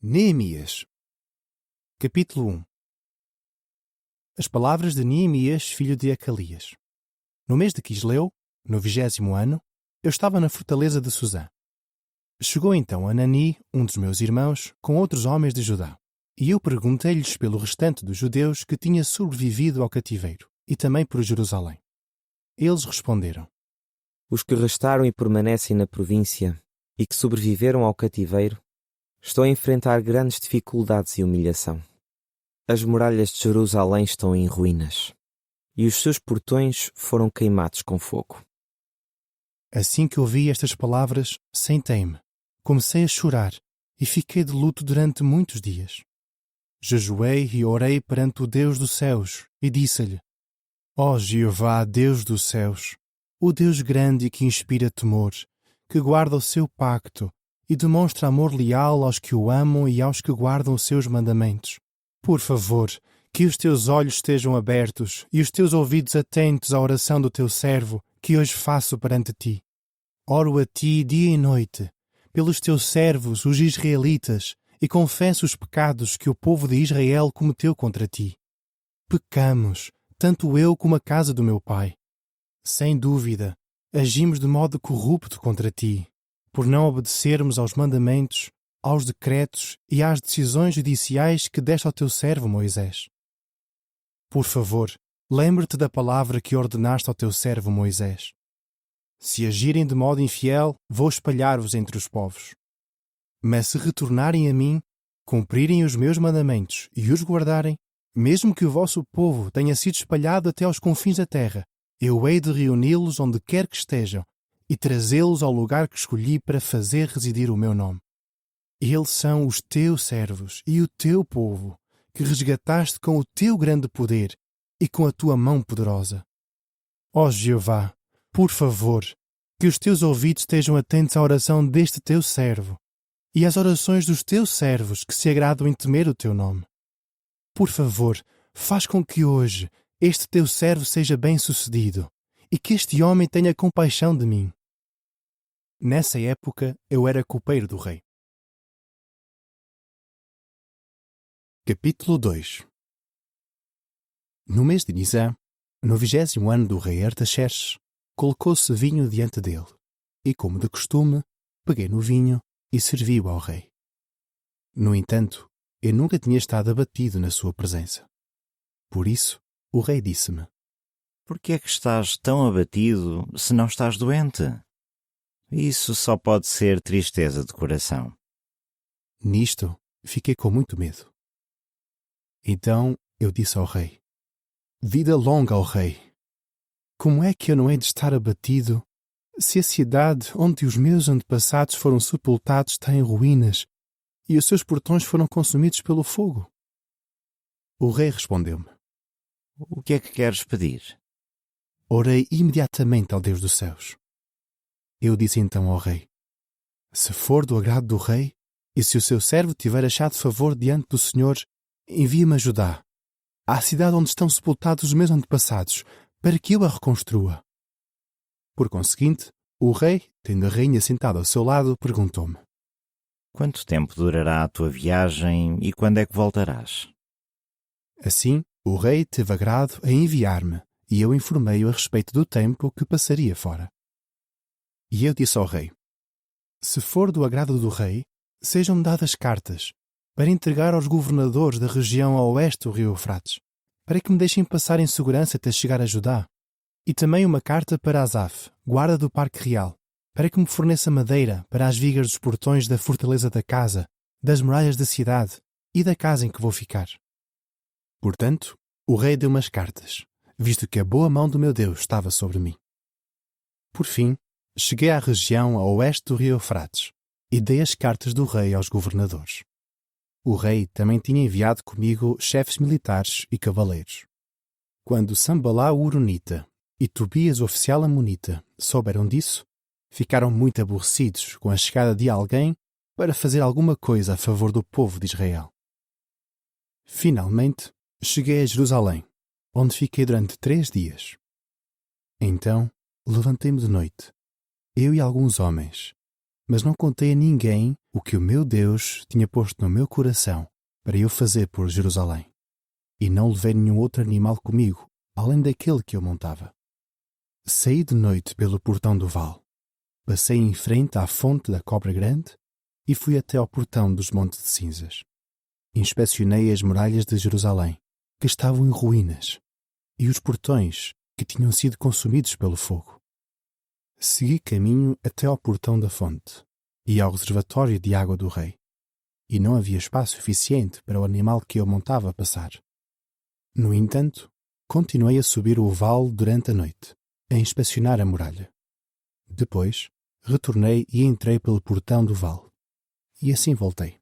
Neemias. Capítulo 1. As palavras de Neemias, filho de Acalias. No mês de Quisleu, no 20º ano, eu estava na fortaleza de Susã. Chegou então Anani, um dos meus irmãos, com outros homens de Judá, e eu perguntei-lhes pelo restante dos judeus que tinha sobrevivido ao cativeiro, e também por Jerusalém. Eles responderam: Os que restaram e permanecem na província e que sobreviveram ao cativeiro estão a enfrentar grandes dificuldades e humilhação. As muralhas de Jerusalém estão em ruínas e os seus portões foram queimados com fogo. Assim que ouvi estas palavras, sentei-me, comecei a chorar e fiquei de luto durante muitos dias. Jejuei e orei perante o Deus dos céus e disse-lhe: Ó Jeová, Deus dos céus, o Deus grande que inspira temor, que guarda o seu pacto e demonstra amor leal aos que o amam e aos que guardam os seus mandamentos. Por favor, que os teus olhos estejam abertos e os teus ouvidos atentos à oração do teu servo, que hoje faço perante ti. Oro a ti dia e noite, pelos teus servos, os israelitas, e confesso os pecados que o povo de Israel cometeu contra ti. Pecamos, tanto eu como a casa do meu pai. Sem dúvida, agimos de modo corrupto contra ti, por não obedecermos aos mandamentos, aos decretos e às decisões judiciais que deste ao teu servo Moisés. Por favor, lembre-te da palavra que ordenaste ao teu servo Moisés. Se agirem de modo infiel, vou espalhar-vos entre os povos. Mas se retornarem a mim, cumprirem os meus mandamentos e os guardarem, mesmo que o vosso povo tenha sido espalhado até aos confins da terra, eu hei de reuni-los onde quer que estejam e trazê-los ao lugar que escolhi para fazer residir o meu nome. Eles são os teus servos e o teu povo, que resgataste com o teu grande poder e com a tua mão poderosa. Ó Jeová, por favor, que os teus ouvidos estejam atentos à oração deste teu servo e às orações dos teus servos que se agradam em temer o teu nome. Por favor, faz com que hoje este teu servo seja bem-sucedido e que este homem tenha compaixão de mim. Nessa época, eu era copeiro do rei. Capítulo 2. No mês de Nisã, no 20º ano do rei Artaxerxes, colocou-se vinho diante dele, e como de costume, peguei no vinho e servi-o ao rei. No entanto, eu nunca tinha estado abatido na sua presença. Por isso, o rei disse-me: Por que é que estás tão abatido se não estás doente? Isso só pode ser tristeza de coração. Nisto, fiquei com muito medo. Então eu disse ao rei: Vida longa ao rei! Como é que eu não hei de estar abatido se a cidade onde os meus antepassados foram sepultados está em ruínas e os seus portões foram consumidos pelo fogo? O rei respondeu-me: O que é que queres pedir? Orei imediatamente ao Deus dos céus. Eu disse então ao rei: Se for do agrado do rei, e se o seu servo tiver achado favor diante do Senhor, envie-me a Judá, à cidade onde estão sepultados os meus antepassados, para que eu a reconstrua. Por conseguinte, o rei, tendo a rainha sentada ao seu lado, perguntou-me: Quanto tempo durará a tua viagem e quando é que voltarás? Assim, o rei teve agrado em enviar-me, e eu informei-o a respeito do tempo que passaria fora. E eu disse ao rei: Se for do agrado do rei, sejam-me dadas cartas, para entregar aos governadores da região a oeste do rio Eufrates, para que me deixem passar em segurança até chegar a Judá, e também uma carta para Asaf, guarda do Parque Real, para que me forneça madeira para as vigas dos portões da fortaleza da casa, das muralhas da cidade e da casa em que vou ficar. Portanto, o rei deu-me as cartas, visto que a boa mão do meu Deus estava sobre mim. Por fim, cheguei à região a oeste do rio Eufrates e dei as cartas do rei aos governadores. O rei também tinha enviado comigo chefes militares e cavaleiros. Quando Sambalá o Horonita e Tobias o oficial amonita souberam disso, ficaram muito aborrecidos com a chegada de alguém para fazer alguma coisa a favor do povo de Israel. Finalmente, cheguei a Jerusalém, onde fiquei durante 3 dias. Então, levantei-me de noite, eu e alguns homens, mas não contei a ninguém o que o meu Deus tinha posto no meu coração para eu fazer por Jerusalém. E não levei nenhum outro animal comigo, além daquele que eu montava. Saí de noite pelo portão do vale, passei em frente à fonte da Cobra Grande e fui até ao portão dos Montes de Cinzas. Inspecionei as muralhas de Jerusalém, que estavam em ruínas, e os portões, que tinham sido consumidos pelo fogo. Segui caminho até ao portão da fonte e ao reservatório de água do rei, e não havia espaço suficiente para o animal que eu montava passar. No entanto, continuei a subir o vale durante a noite, a inspecionar a muralha. Depois, retornei e entrei pelo portão do vale, e assim voltei.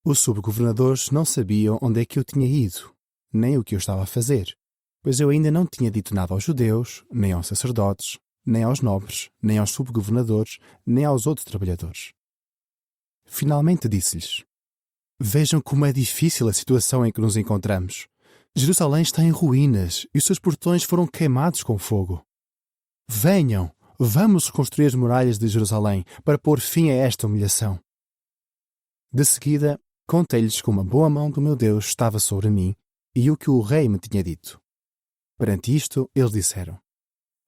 Os subgovernadores não sabiam onde é que eu tinha ido, nem o que eu estava a fazer, pois eu ainda não tinha dito nada aos judeus, nem aos sacerdotes, nem aos nobres, nem aos subgovernadores, nem aos outros trabalhadores. Finalmente disse-lhes: Vejam como é difícil a situação em que nos encontramos. Jerusalém está em ruínas e os seus portões foram queimados com fogo. Venham, vamos reconstruir as muralhas de Jerusalém para pôr fim a esta humilhação. De seguida, contei-lhes como a boa mão do meu Deus estava sobre mim e o que o rei me tinha dito. Perante isto, eles disseram: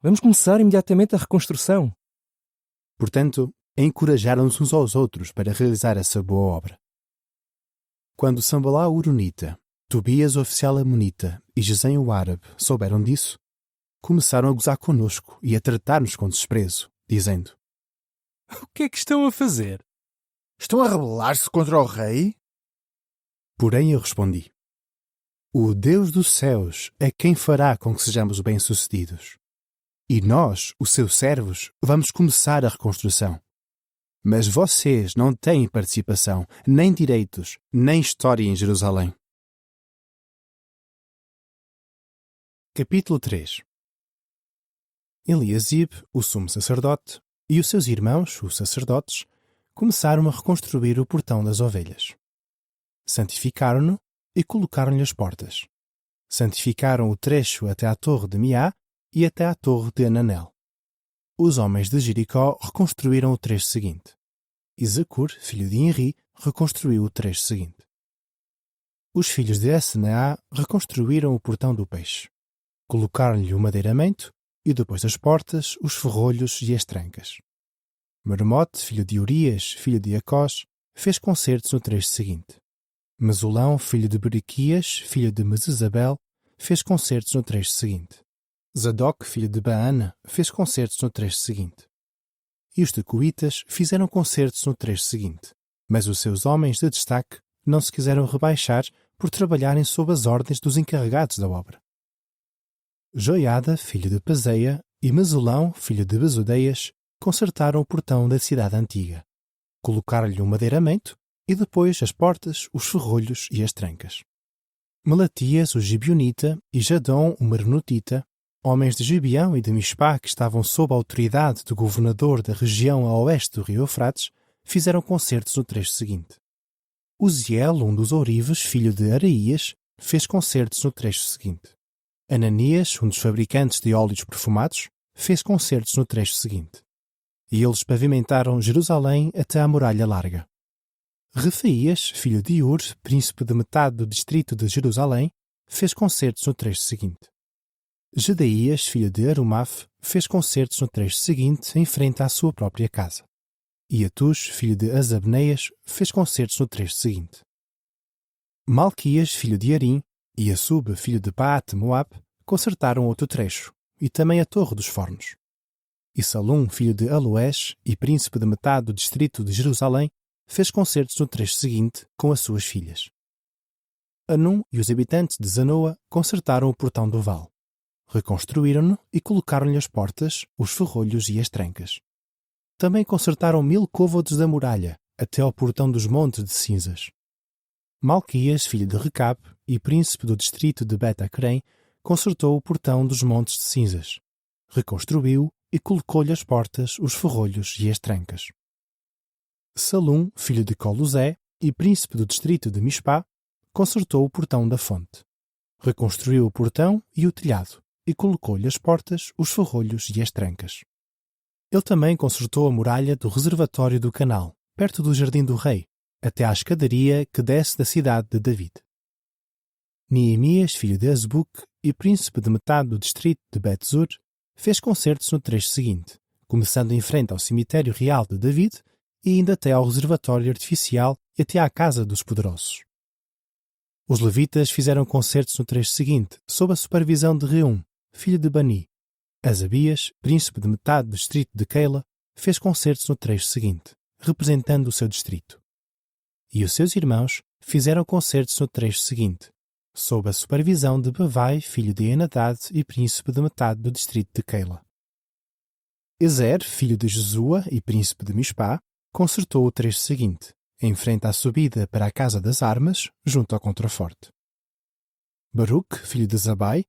Vamos começar imediatamente a reconstrução. Portanto, encorajaram-se uns aos outros para realizar essa boa obra. Quando Sambalá o Horonita, Tobias o oficial amonita e Gesem o árabe souberam disso, começaram a gozar connosco e a tratar-nos com desprezo, dizendo: O que é que estão a fazer? Estão a rebelar-se contra o rei? Porém eu respondi: O Deus dos céus é quem fará com que sejamos bem-sucedidos. E nós, os seus servos, vamos começar a reconstrução. Mas vocês não têm participação, nem direitos, nem história em Jerusalém. Capítulo 3. Eliasib, o sumo sacerdote, e os seus irmãos, os sacerdotes, começaram a reconstruir o portão das ovelhas. Santificaram-no e colocaram-lhe as portas. Santificaram o trecho até à torre de Miá e até à torre de Ananel. Os homens de Jericó reconstruíram o trecho seguinte. E Zacur, filho de Inri, reconstruiu o trecho seguinte. Os filhos de Assenaá reconstruíram o portão do peixe. Colocaram-lhe o madeiramento e depois as portas, os ferrolhos e as trancas. Mermote, filho de Urias, filho de Acós, fez concertos no trecho seguinte. Mesulão, filho de Berequias, filho de Mesesabel, fez concertos no trecho seguinte. Zadok, filho de Baana, fez concertos no trecho seguinte. E os tecoitas fizeram concertos no trecho seguinte, mas os seus homens de destaque não se quiseram rebaixar por trabalharem sob as ordens dos encarregados da obra. Joiada, filho de Paseia, e Mesulão, filho de Besodeias, consertaram o portão da cidade antiga. Colocaram-lhe um madeiramento e depois as portas, os ferrolhos e as trancas. Melatias, o Gibionita, e Jadom, o Meronotita, homens de Gibeão e de Mispá que estavam sob a autoridade do governador da região a oeste do rio Eufrates, fizeram concertos no trecho seguinte. Uziel, um dos ourives, filho de Araías, fez concertos no trecho seguinte. Ananias, um dos fabricantes de óleos perfumados, fez concertos no trecho seguinte. E eles pavimentaram Jerusalém até à muralha larga. Refaías, filho de Ur, príncipe de metade do distrito de Jerusalém, fez concertos no trecho seguinte. Gedaías, filho de Arumaf, fez concertos no trecho seguinte em frente à sua própria casa. E Atus, filho de Azabneias, fez concertos no trecho seguinte. Malquias, filho de Arim, e Assub, filho de Paat-Moab, consertaram outro trecho, e também a Torre dos Fornos. E Salum, filho de Aloés, e príncipe de metade do distrito de Jerusalém, fez concertos no trecho seguinte com as suas filhas. Anum e os habitantes de Zanoa consertaram o portão do vale. Reconstruíram-no e colocaram-lhe as portas, os ferrolhos e as trancas. Também consertaram 1000 côvados da muralha, até ao portão dos Montes de Cinzas. Malquias, filho de Recabe, e príncipe do distrito de Bet-Acrém, consertou o portão dos Montes de Cinzas. Reconstruiu e colocou-lhe as portas, os ferrolhos e as trancas. Salum, filho de Coluzé, e príncipe do distrito de Mispá, consertou o portão da fonte. Reconstruiu o portão e o telhado, e colocou-lhe as portas, os ferrolhos e as trancas. Ele também consertou a muralha do reservatório do canal, perto do jardim do rei, até à escadaria que desce da cidade de David. Neemias, filho de Azbuc e príncipe de metade do distrito de Bet-Zur, fez concertos no trecho seguinte, começando em frente ao cemitério real de David e indo até ao reservatório artificial e até à casa dos poderosos. Os levitas fizeram concertos no trecho seguinte, sob a supervisão de Reum, filho de Bani. Asabias, príncipe de metade do distrito de Keila, fez concertos no trecho seguinte, representando o seu distrito. E os seus irmãos fizeram concertos no trecho seguinte, sob a supervisão de Bavai, filho de Enadad e príncipe de metade do distrito de Keila. Ezer, filho de Jesua e príncipe de Mispá, concertou o trecho seguinte, em frente à subida para a Casa das Armas, junto ao contraforte. Baruque, filho de Zabai,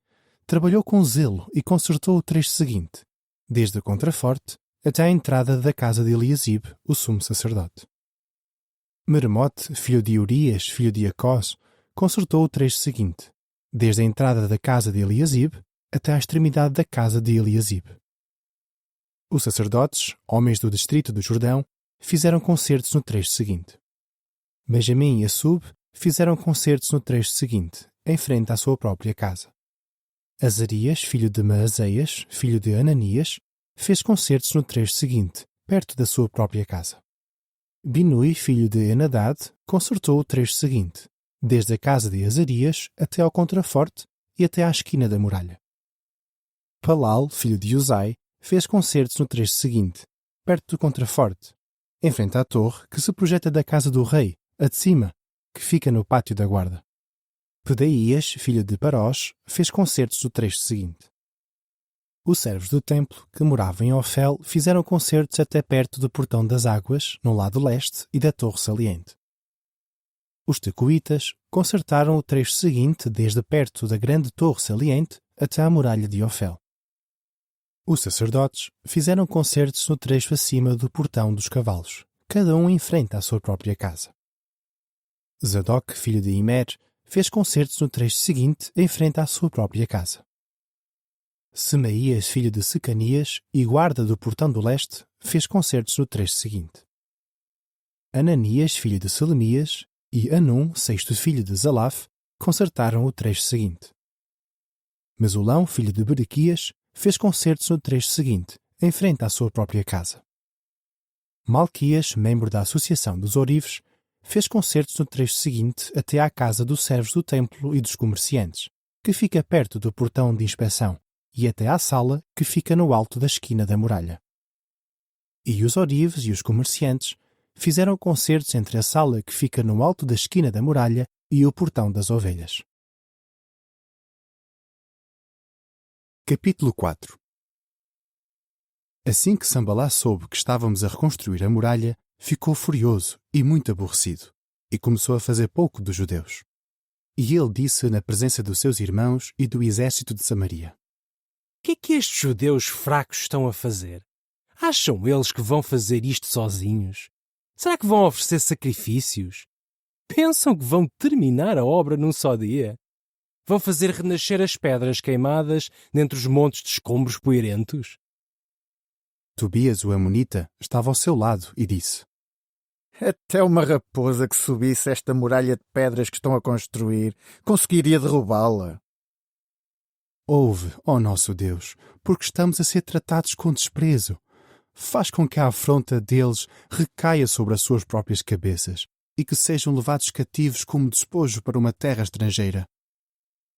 trabalhou com zelo e consertou o trecho seguinte, desde o contraforte até à entrada da casa de Eliasib, o sumo sacerdote. Meremote, filho de Urias, filho de Acós, consertou o trecho seguinte, desde a entrada da casa de Eliasib até à extremidade da casa de Eliasib. Os sacerdotes, homens do distrito do Jordão, fizeram concertos no trecho seguinte. Benjamim e Assub fizeram concertos no trecho seguinte, em frente à sua própria casa. Azarias, filho de Maazéias, filho de Ananias, fez concertos no trecho seguinte, perto da sua própria casa. Binui, filho de Enadad, concertou o trecho seguinte, desde a casa de Azarias até ao contraforte e até à esquina da muralha. Palal, filho de Uzai, fez concertos no trecho seguinte, perto do contraforte, em frente à torre que se projeta da casa do rei, a de cima, que fica no pátio da guarda. Pedaías, filho de Parós, fez concertos no trecho seguinte. Os servos do templo, que moravam em Ofel, fizeram concertos até perto do portão das águas, no lado leste, e da torre saliente. Os tecoitas concertaram o trecho seguinte desde perto da grande torre saliente até à muralha de Ofel. Os sacerdotes fizeram concertos no trecho acima do portão dos cavalos, cada um em frente à sua própria casa. Zadok, filho de Imer, fez concertos no trecho seguinte em frente à sua própria casa. Semaías, filho de Secanias e guarda do portão do leste, fez concertos no trecho seguinte. Ananias, filho de Selemias, e Anum, sexto filho de Zalaf, concertaram o trecho seguinte. Mesulão, filho de Berequias, fez concertos no trecho seguinte, em frente à sua própria casa. Malquias, membro da Associação dos Orives, fez concertos no trecho seguinte até à casa dos servos do templo e dos comerciantes, que fica perto do portão de inspeção, e até à sala que fica no alto da esquina da muralha. E os Orives e os comerciantes fizeram concertos entre a sala que fica no alto da esquina da muralha e o portão das ovelhas. Capítulo 4. Assim que Sambalá soube que estávamos a reconstruir a muralha, ficou furioso e muito aborrecido, e começou a fazer pouco dos judeus. E ele disse na presença dos seus irmãos e do exército de Samaria: O que é estes judeus fracos estão a fazer? Acham eles que vão fazer isto sozinhos? Será que vão oferecer sacrifícios? Pensam que vão terminar a obra num só dia? Vão fazer renascer as pedras queimadas dentre os montes de escombros poeirentos? Tobias, o amonita, estava ao seu lado e disse: Até uma raposa que subisse esta muralha de pedras que estão a construir conseguiria derrubá-la. Ouve, ó nosso Deus, porque estamos a ser tratados com desprezo. Faz com que a afronta deles recaia sobre as suas próprias cabeças e que sejam levados cativos como despojo para uma terra estrangeira.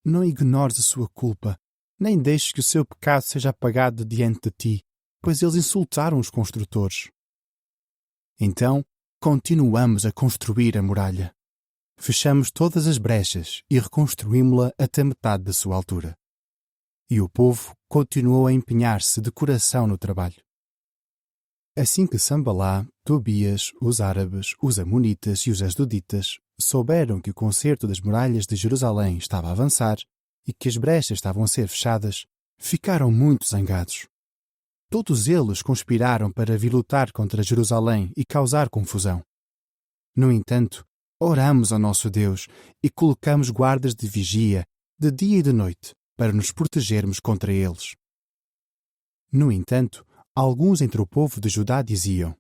Não ignores a sua culpa, nem deixes que o seu pecado seja apagado diante de ti, pois eles insultaram os construtores. Então, continuamos a construir a muralha. Fechamos todas as brechas e reconstruímo-la até metade da sua altura. E o povo continuou a empenhar-se de coração no trabalho. Assim que Sambalá, Tobias, os árabes, os amonitas e os asdoditas souberam que o concerto das muralhas de Jerusalém estava a avançar e que as brechas estavam a ser fechadas, ficaram muito zangados. Todos eles conspiraram para vir lutar contra Jerusalém e causar confusão. No entanto, oramos ao nosso Deus e colocamos guardas de vigia, de dia e de noite, para nos protegermos contra eles. No entanto, Alguns entre o povo de Judá diziam: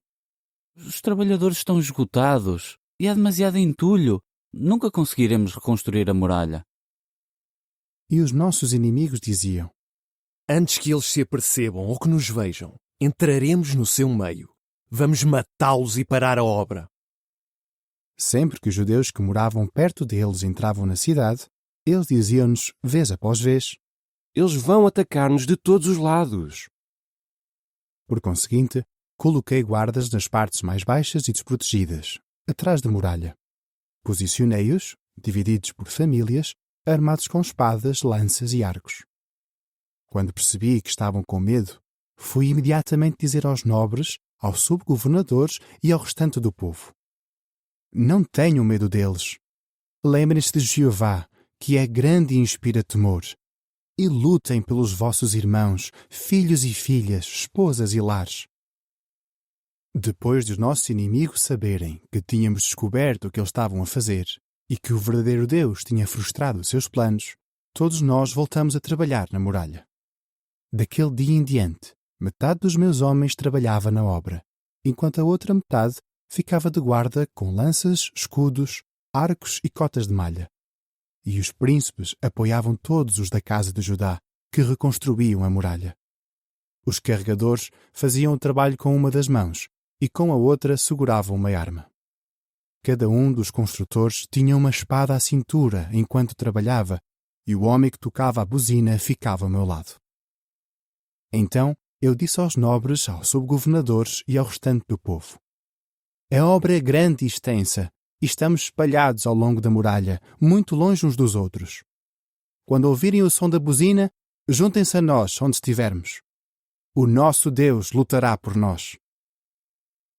Os trabalhadores estão esgotados e há demasiado entulho. Nunca conseguiremos reconstruir a muralha. E os nossos inimigos diziam: Antes que eles se apercebam ou que nos vejam, entraremos no seu meio. Vamos matá-los e parar a obra. Sempre que os judeus que moravam perto deles entravam na cidade, eles diziam-nos, vez após vez: Eles vão atacar-nos de todos os lados. Por conseguinte, coloquei guardas nas partes mais baixas e desprotegidas, atrás da muralha. Posicionei-os, divididos por famílias, armados com espadas, lanças e arcos. Quando percebi que estavam com medo, fui imediatamente dizer aos nobres, aos subgovernadores e ao restante do povo: Não tenham medo deles. Lembrem-se de Jeová, que é grande e inspira temor, e lutem pelos vossos irmãos, filhos e filhas, esposas e lares. Depois de os nossos inimigos saberem que tínhamos descoberto o que eles estavam a fazer e que o verdadeiro Deus tinha frustrado os seus planos, todos nós voltamos a trabalhar na muralha. Daquele dia em diante, metade dos meus homens trabalhava na obra, enquanto a outra metade ficava de guarda com lanças, escudos, arcos e cotas de malha. E os príncipes apoiavam todos os da casa de Judá, que reconstruíam a muralha. Os carregadores faziam o trabalho com uma das mãos e com a outra seguravam uma arma. Cada um dos construtores tinha uma espada à cintura enquanto trabalhava, e o homem que tocava a buzina ficava ao meu lado. Então eu disse aos nobres, aos subgovernadores e ao restante do povo: A obra é grande e extensa, e estamos espalhados ao longo da muralha, muito longe uns dos outros. Quando ouvirem o som da buzina, juntem-se a nós onde estivermos. O nosso Deus lutará por nós.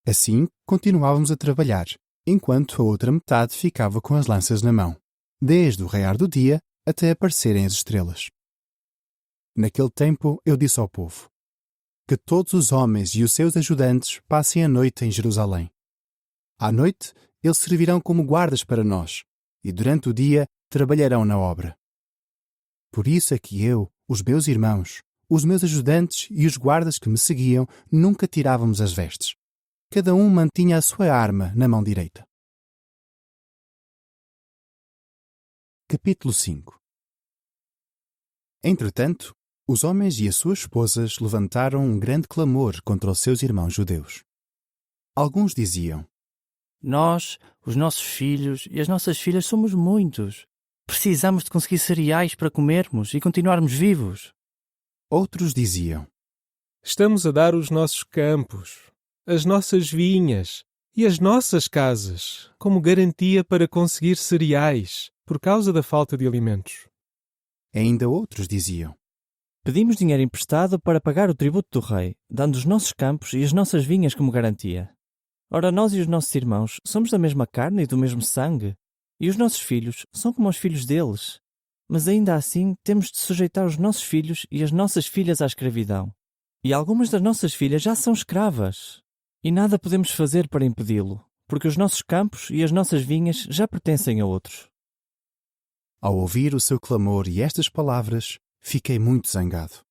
Assim, continuávamos a trabalhar, enquanto a outra metade ficava com as lanças na mão, desde o raiar do dia até aparecerem as estrelas. Naquele tempo eu disse ao povo: Que todos os homens e os seus ajudantes passem a noite em Jerusalém. À noite, eles servirão como guardas para nós, e durante o dia trabalharão na obra. Por isso é que eu, os meus irmãos, os meus ajudantes e os guardas que me seguiam nunca tirávamos as vestes. Cada um mantinha a sua arma na mão direita. Capítulo 5. Entretanto, os homens e as suas esposas levantaram um grande clamor contra os seus irmãos judeus. Alguns diziam: Nós, os nossos filhos e as nossas filhas somos muitos. Precisamos de conseguir cereais para comermos e continuarmos vivos. Outros diziam: Estamos a dar os nossos campos, as nossas vinhas e as nossas casas como garantia para conseguir cereais por causa da falta de alimentos. Ainda outros diziam: Pedimos dinheiro emprestado para pagar o tributo do rei, dando os nossos campos e as nossas vinhas como garantia. Ora, nós e os nossos irmãos somos da mesma carne e do mesmo sangue, e os nossos filhos são como os filhos deles. Mas ainda assim temos de sujeitar os nossos filhos e as nossas filhas à escravidão. E algumas das nossas filhas já são escravas. E nada podemos fazer para impedi-lo, porque os nossos campos e as nossas vinhas já pertencem a outros. Ao ouvir o seu clamor e estas palavras, fiquei muito zangado.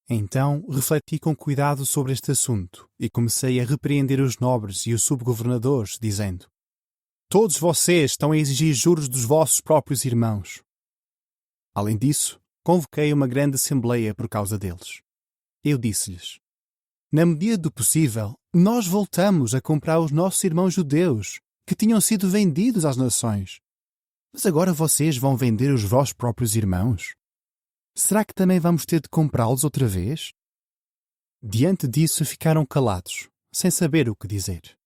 Então refleti com cuidado sobre este assunto e comecei a repreender os nobres e os subgovernadores, dizendo: Todos vocês estão a exigir juros dos vossos próprios irmãos. Além disso, convoquei uma grande assembleia por causa deles. Eu disse-lhes: Na medida do possível, nós voltamos a comprar os nossos irmãos judeus, que tinham sido vendidos às nações. Mas agora vocês vão vender os vossos próprios irmãos? Será que também vamos ter de comprá-los outra vez? Diante disso ficaram calados, sem saber o que dizer.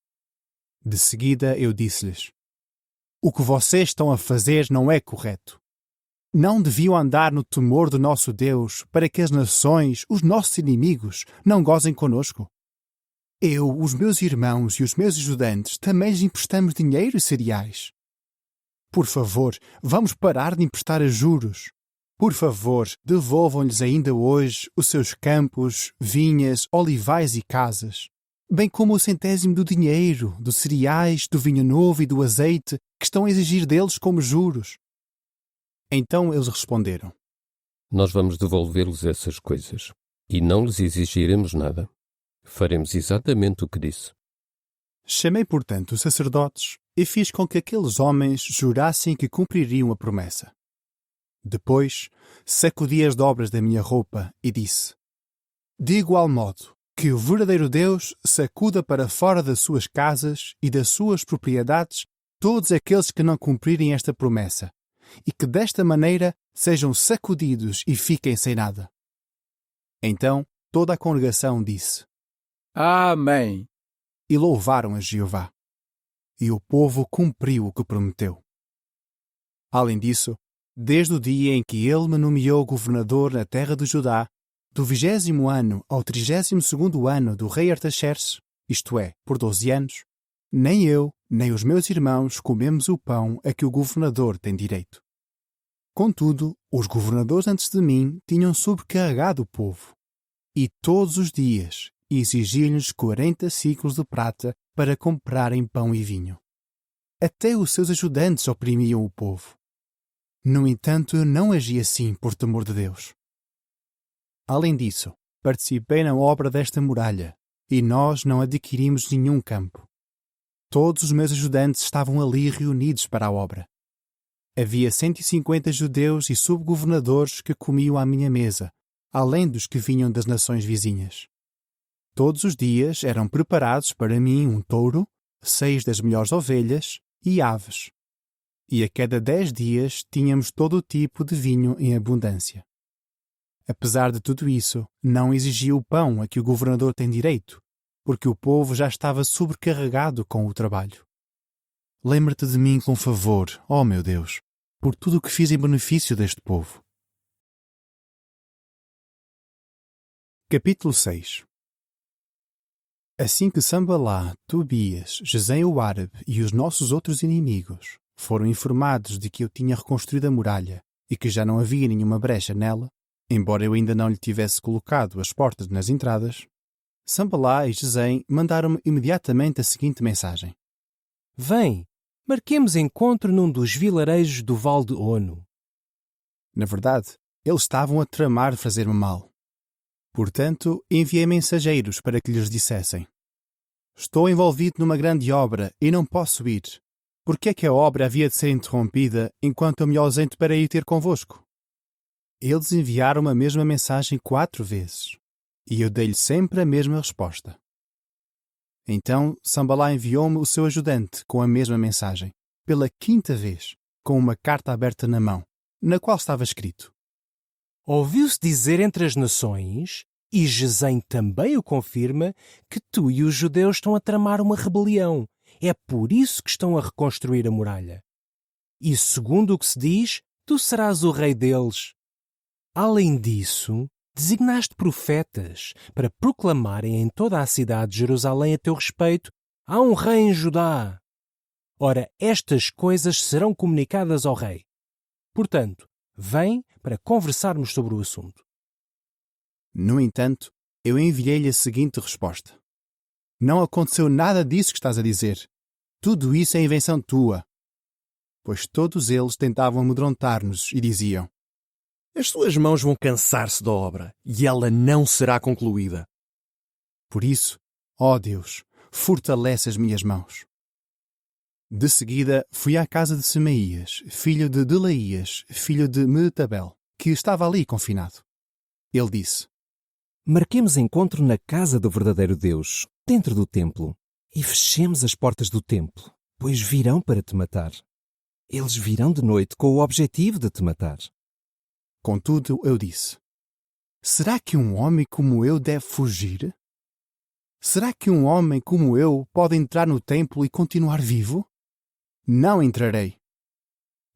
De seguida eu disse-lhes: O que vocês estão a fazer não é correto. Não deviam andar no temor do nosso Deus para que as nações, os nossos inimigos, não gozem conosco. Eu, os meus irmãos e os meus ajudantes também lhes emprestamos dinheiro e cereais. Por favor, vamos parar de emprestar a juros. Por favor, devolvam-lhes ainda hoje os seus campos, vinhas, olivais e casas, bem como o centésimo do dinheiro, dos cereais, do vinho novo e do azeite que estão a exigir deles como juros. Então eles responderam: Nós vamos devolver-lhes essas coisas e não lhes exigiremos nada. Faremos exatamente o que disse. Chamei, portanto, os sacerdotes e fiz com que aqueles homens jurassem que cumpririam a promessa. Depois, sacudi as dobras da minha roupa e disse: De igual modo, que o verdadeiro Deus sacuda para fora das suas casas e das suas propriedades todos aqueles que não cumprirem esta promessa, e que desta maneira sejam sacudidos e fiquem sem nada. Então toda a congregação disse: Amém. E louvaram a Jeová. E o povo cumpriu o que prometeu. Além disso, desde o dia em que ele me nomeou governador na terra de Judá, do 20º ano ao 32º ano do rei Artaxerxes, isto é, por 12 anos, nem eu, nem os meus irmãos comemos o pão a que o governador tem direito. Contudo, os governadores antes de mim tinham sobrecarregado o povo, e todos os dias exigiam-lhes 40 siclos de prata para comprarem pão e vinho. Até os seus ajudantes oprimiam o povo. No entanto, eu não agi assim por temor de Deus. Além disso, participei na obra desta muralha, e nós não adquirimos nenhum campo. Todos os meus ajudantes estavam ali reunidos para a obra. Havia 150 judeus e subgovernadores que comiam à minha mesa, além dos que vinham das nações vizinhas. Todos os dias eram preparados para mim um touro, 6 das melhores ovelhas e aves. E a cada 10 dias tínhamos todo o tipo de vinho em abundância. Apesar de tudo isso, não exigia o pão a que o governador tem direito, porque o povo já estava sobrecarregado com o trabalho. Lembra-te de mim com favor, ó meu Deus, por tudo o que fiz em benefício deste povo. Capítulo 6. Assim que Sambalá, Tobias, Gesem o árabe e os nossos outros inimigos foram informados de que eu tinha reconstruído a muralha e que já não havia nenhuma brecha nela, embora eu ainda não lhe tivesse colocado as portas nas entradas, Sambalá e Gesem mandaram-me imediatamente a seguinte mensagem: Vem, marquemos encontro num dos vilarejos do Val de Ono. Na verdade, eles estavam a tramar fazer-me mal. Portanto, enviei mensageiros para que lhes dissessem: Estou envolvido numa grande obra e não posso ir. Por que é que a obra havia de ser interrompida enquanto eu me ausento para ir ter convosco? Eles enviaram a mesma mensagem 4 vezes, e eu dei-lhe sempre a mesma resposta. Então Sambalá enviou-me o seu ajudante com a mesma mensagem, pela 5ª vez, com uma carta aberta na mão, na qual estava escrito: Ouviu-se dizer entre as nações, e Gesem também o confirma, que tu e os judeus estão a tramar uma rebelião. É por isso que estão a reconstruir a muralha. E segundo o que se diz, tu serás o rei deles. Além disso, designaste profetas para proclamarem em toda a cidade de Jerusalém a teu respeito: há um rei em Judá. Ora, estas coisas serão comunicadas ao rei. Portanto, vem para conversarmos sobre o assunto. No entanto, eu enviei-lhe a seguinte resposta: Não aconteceu nada disso que estás a dizer. Tudo isso é invenção tua. Pois todos eles tentavam amedrontar-nos e diziam: As suas mãos vão cansar-se da obra e ela não será concluída. Por isso, ó Deus, fortalece as minhas mãos. De seguida, fui à casa de Semaías, filho de Delaías, filho de Mehetabel, que estava ali confinado. Ele disse: Marquemos encontro na casa do verdadeiro Deus, dentro do templo, e fechemos as portas do templo, pois virão para te matar. Eles virão de noite com o objetivo de te matar. Contudo, eu disse: Será que um homem como eu deve fugir? Será que um homem como eu pode entrar no templo e continuar vivo? Não entrarei.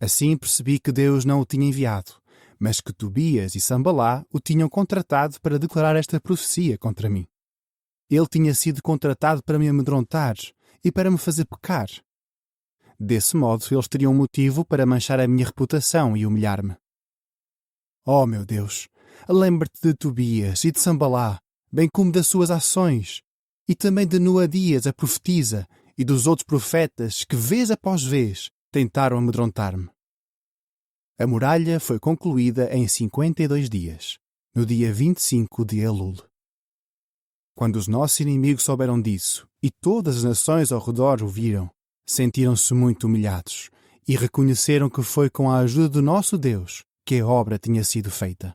Assim percebi que Deus não o tinha enviado, mas que Tobias e Sambalá o tinham contratado para declarar esta profecia contra mim. Ele tinha sido contratado para me amedrontar e para me fazer pecar. Desse modo, eles teriam motivo para manchar a minha reputação e humilhar-me. Oh, meu Deus, lembra-te de Tobias e de Sambalá, bem como das suas ações, e também de Noadias, a profetisa, e dos outros profetas que, vez após vez, tentaram amedrontar-me. A muralha foi concluída em 52 dias, no dia 25 de Elul. Quando os nossos inimigos souberam disso e todas as nações ao redor o viram, sentiram-se muito humilhados e reconheceram que foi com a ajuda do nosso Deus que a obra tinha sido feita.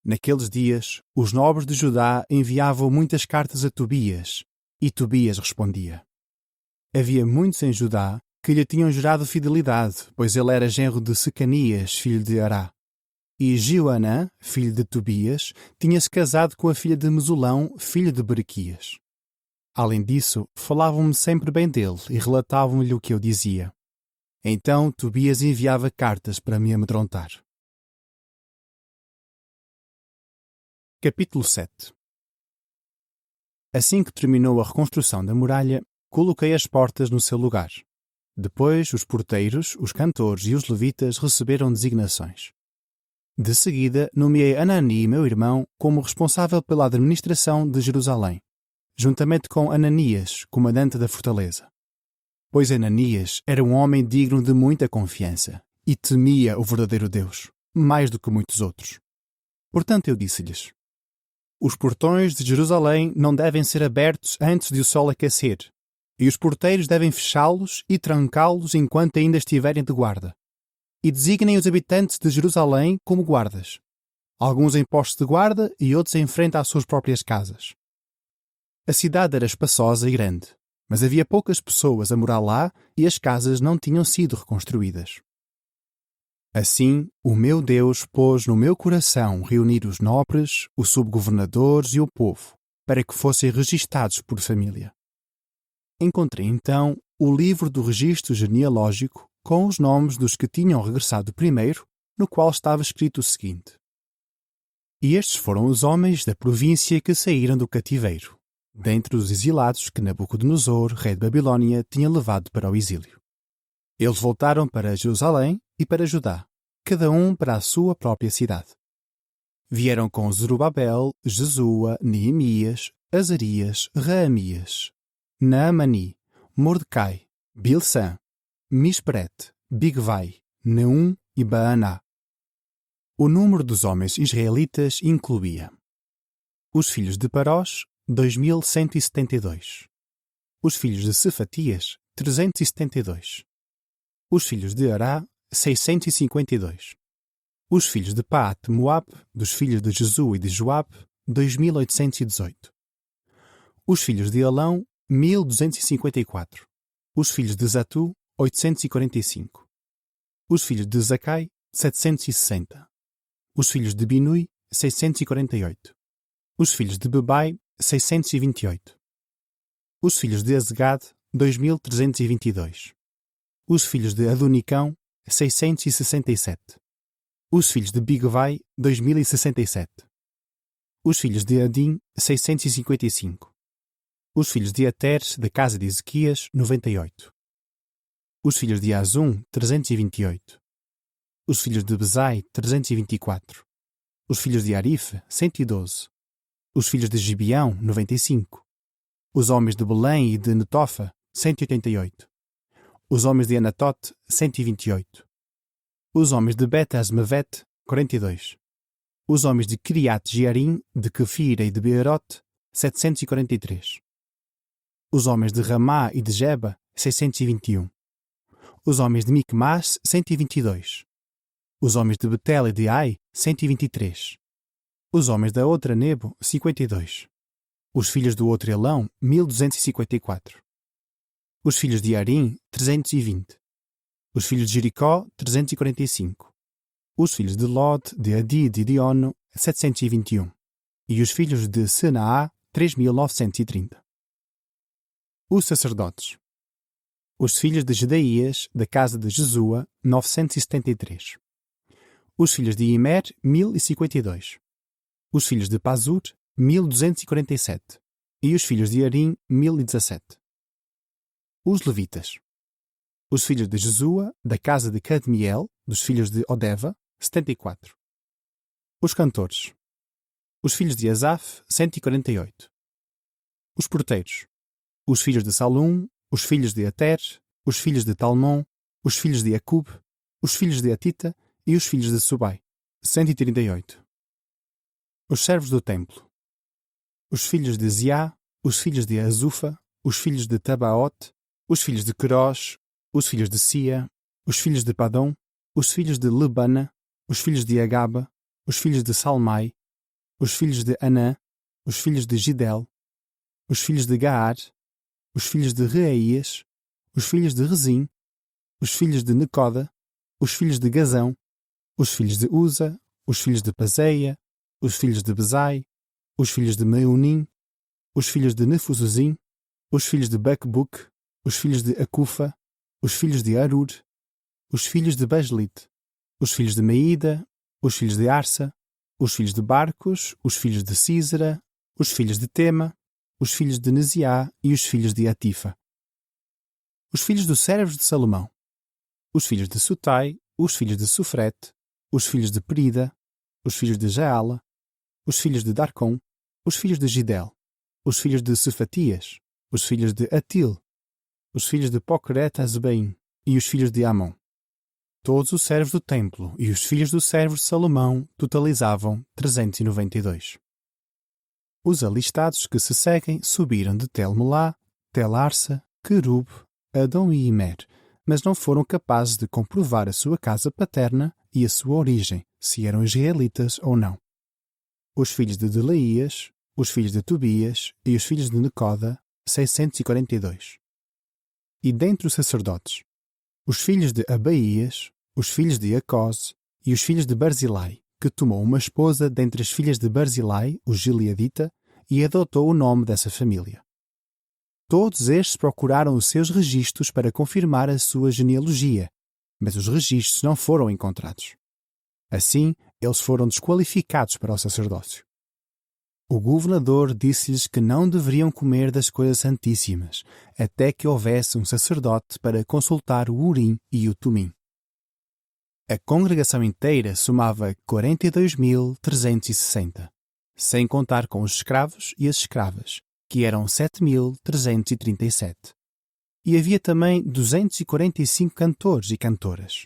Naqueles dias, os nobres de Judá enviavam muitas cartas a Tobias, e Tobias respondia. Havia muitos em Judá que lhe tinham jurado fidelidade, pois ele era genro de Secanias, filho de Ará. E Joanã, filho de Tobias, tinha-se casado com a filha de Mesulão, filho de Berequias. Além disso, falavam-me sempre bem dele e relatavam-lhe o que eu dizia. Então Tobias enviava cartas para me amedrontar. Capítulo 7. Assim que terminou a reconstrução da muralha, coloquei as portas no seu lugar. Depois, os porteiros, os cantores e os levitas receberam designações. De seguida, nomeei Anani, meu irmão, como responsável pela administração de Jerusalém, juntamente com Ananias, comandante da fortaleza. Pois Ananias era um homem digno de muita confiança e temia o verdadeiro Deus, mais do que muitos outros. Portanto, eu disse-lhes: os portões de Jerusalém não devem ser abertos antes de o sol aquecer, e os porteiros devem fechá-los e trancá-los enquanto ainda estiverem de guarda. E designem os habitantes de Jerusalém como guardas, alguns em postos de guarda e outros em frente às suas próprias casas. A cidade era espaçosa e grande, mas havia poucas pessoas a morar lá e as casas não tinham sido reconstruídas. Assim, o meu Deus pôs no meu coração reunir os nobres, os subgovernadores e o povo, para que fossem registados por família. Encontrei então o livro do registro genealógico com os nomes dos que tinham regressado primeiro, no qual estava escrito o seguinte: E estes foram os homens da província que saíram do cativeiro, dentre os exilados que Nabucodonosor, rei de Babilônia, tinha levado para o exílio. Eles voltaram para Jerusalém e para Judá, cada um para a sua própria cidade. Vieram com Zerubabel, Jesua, Neemias, Azarias, Raamias, Naamani, Mordecai, Bilsã, Misperet, Bigvai, Neum e Baaná. O número dos homens israelitas incluía os filhos de Parós, 2172, os filhos de Cefatias, 372, os filhos de Ará, 652, os filhos de Paat Moab, dos filhos de Jesu e de Joab, 2818, os filhos de Alão, 1254, os filhos de Zatu, 845, os filhos de Zacai, 760, os filhos de Binui, 648, os filhos de Bebai, 628, os filhos de Azegad, 2322, os filhos de Adonicão, 667, os filhos de Bigvai, 2067, os filhos de Adim, 655, os filhos de Ater, da casa de Ezequias, 98, os filhos de Azum, 328, os filhos de Bezai, 324, os filhos de Arife, 112, os filhos de Gibeão, 95, os homens de Belém e de Netofa, 188, os homens de Anatote, 128, os homens de Bet-Asmavet, 42, os homens de Kiriat Jearim, de Kefira e de Beerote, 743, os homens de Ramá e de Geba, 621, os homens de Micmas, 122, os homens de Betel e de Ai, 123, os homens da outra Nebo, 52, os filhos do outro Elão, 1254, os filhos de Arim, 320, os filhos de Jericó, 345, os filhos de Lod, de Adid e de Ono, 721, e os filhos de Senaá, 3930. Os sacerdotes. Os filhos de Gedaías, da casa de Jesua, 973. Os filhos de Imer, 1052. Os filhos de Pazur, 1247. E os filhos de Arim, 1017. Os levitas. Os filhos de Jesua, da casa de Cadmiel, dos filhos de Odeva, 74. Os cantores. Os filhos de Asaf, 148. Os porteiros. Os filhos de Salum, os filhos de Ater, os filhos de Talmon, os filhos de Acub, os filhos de Atita e os filhos de Subai, 138. Os servos do templo. os filhos de Ziá, os filhos de Azufa, os filhos de Tabaote, os filhos de Querós, os filhos de Sia, os filhos de Padom, os filhos de Lebana, os filhos de Agaba, os filhos de Salmai, os filhos de Anã, os filhos de Gidel, os filhos de Gaar, os filhos de Reaías, os filhos de Rezim, os filhos de Necoda, os filhos de Gazão, os filhos de Uza, os filhos de Paseia, os filhos de Bezai, os filhos de Meunim, os filhos de Nefusuzim, os filhos de Bacbuc, os filhos de Acufa, os filhos de Arur, os filhos de Baslit, os filhos de Maída, os filhos de Arsa, os filhos de Barcos, os filhos de Císera, os filhos de Tema, os filhos de Neziá e os filhos de Atifa. Os filhos dos servos de Salomão, os filhos de Sutai, os filhos de Sufrete, os filhos de Perida, os filhos de Jaala, os filhos de Darcom, os filhos de Gidel, os filhos de Cefatias, os filhos de Atil, os filhos de Pocret-Azebaim e os filhos de Amon. Todos os servos do templo e os filhos dos servos de Salomão totalizavam 392. Os alistados que se seguem subiram de Tel-Melá, Tel-Arsa, Querub, Adom e Imer, mas não foram capazes de comprovar a sua casa paterna e a sua origem, se eram israelitas ou não. Os filhos de Delaías, os filhos de Tobias e os filhos de Necoda, 642. E dentre os sacerdotes, os filhos de Abaías, os filhos de Acós e os filhos de Barzilai, que tomou uma esposa dentre as filhas de Barzilai, o gileadita, e adotou o nome dessa família. Todos estes procuraram os seus registros para confirmar a sua genealogia, mas os registros não foram encontrados. Assim, eles foram desqualificados para o sacerdócio. O governador disse-lhes que não deveriam comer das coisas santíssimas, até que houvesse um sacerdote para consultar o Urim e o Tumim. A congregação inteira somava 42.360, sem contar com os escravos e as escravas, que eram 7.337. E havia também 245 cantores e cantoras.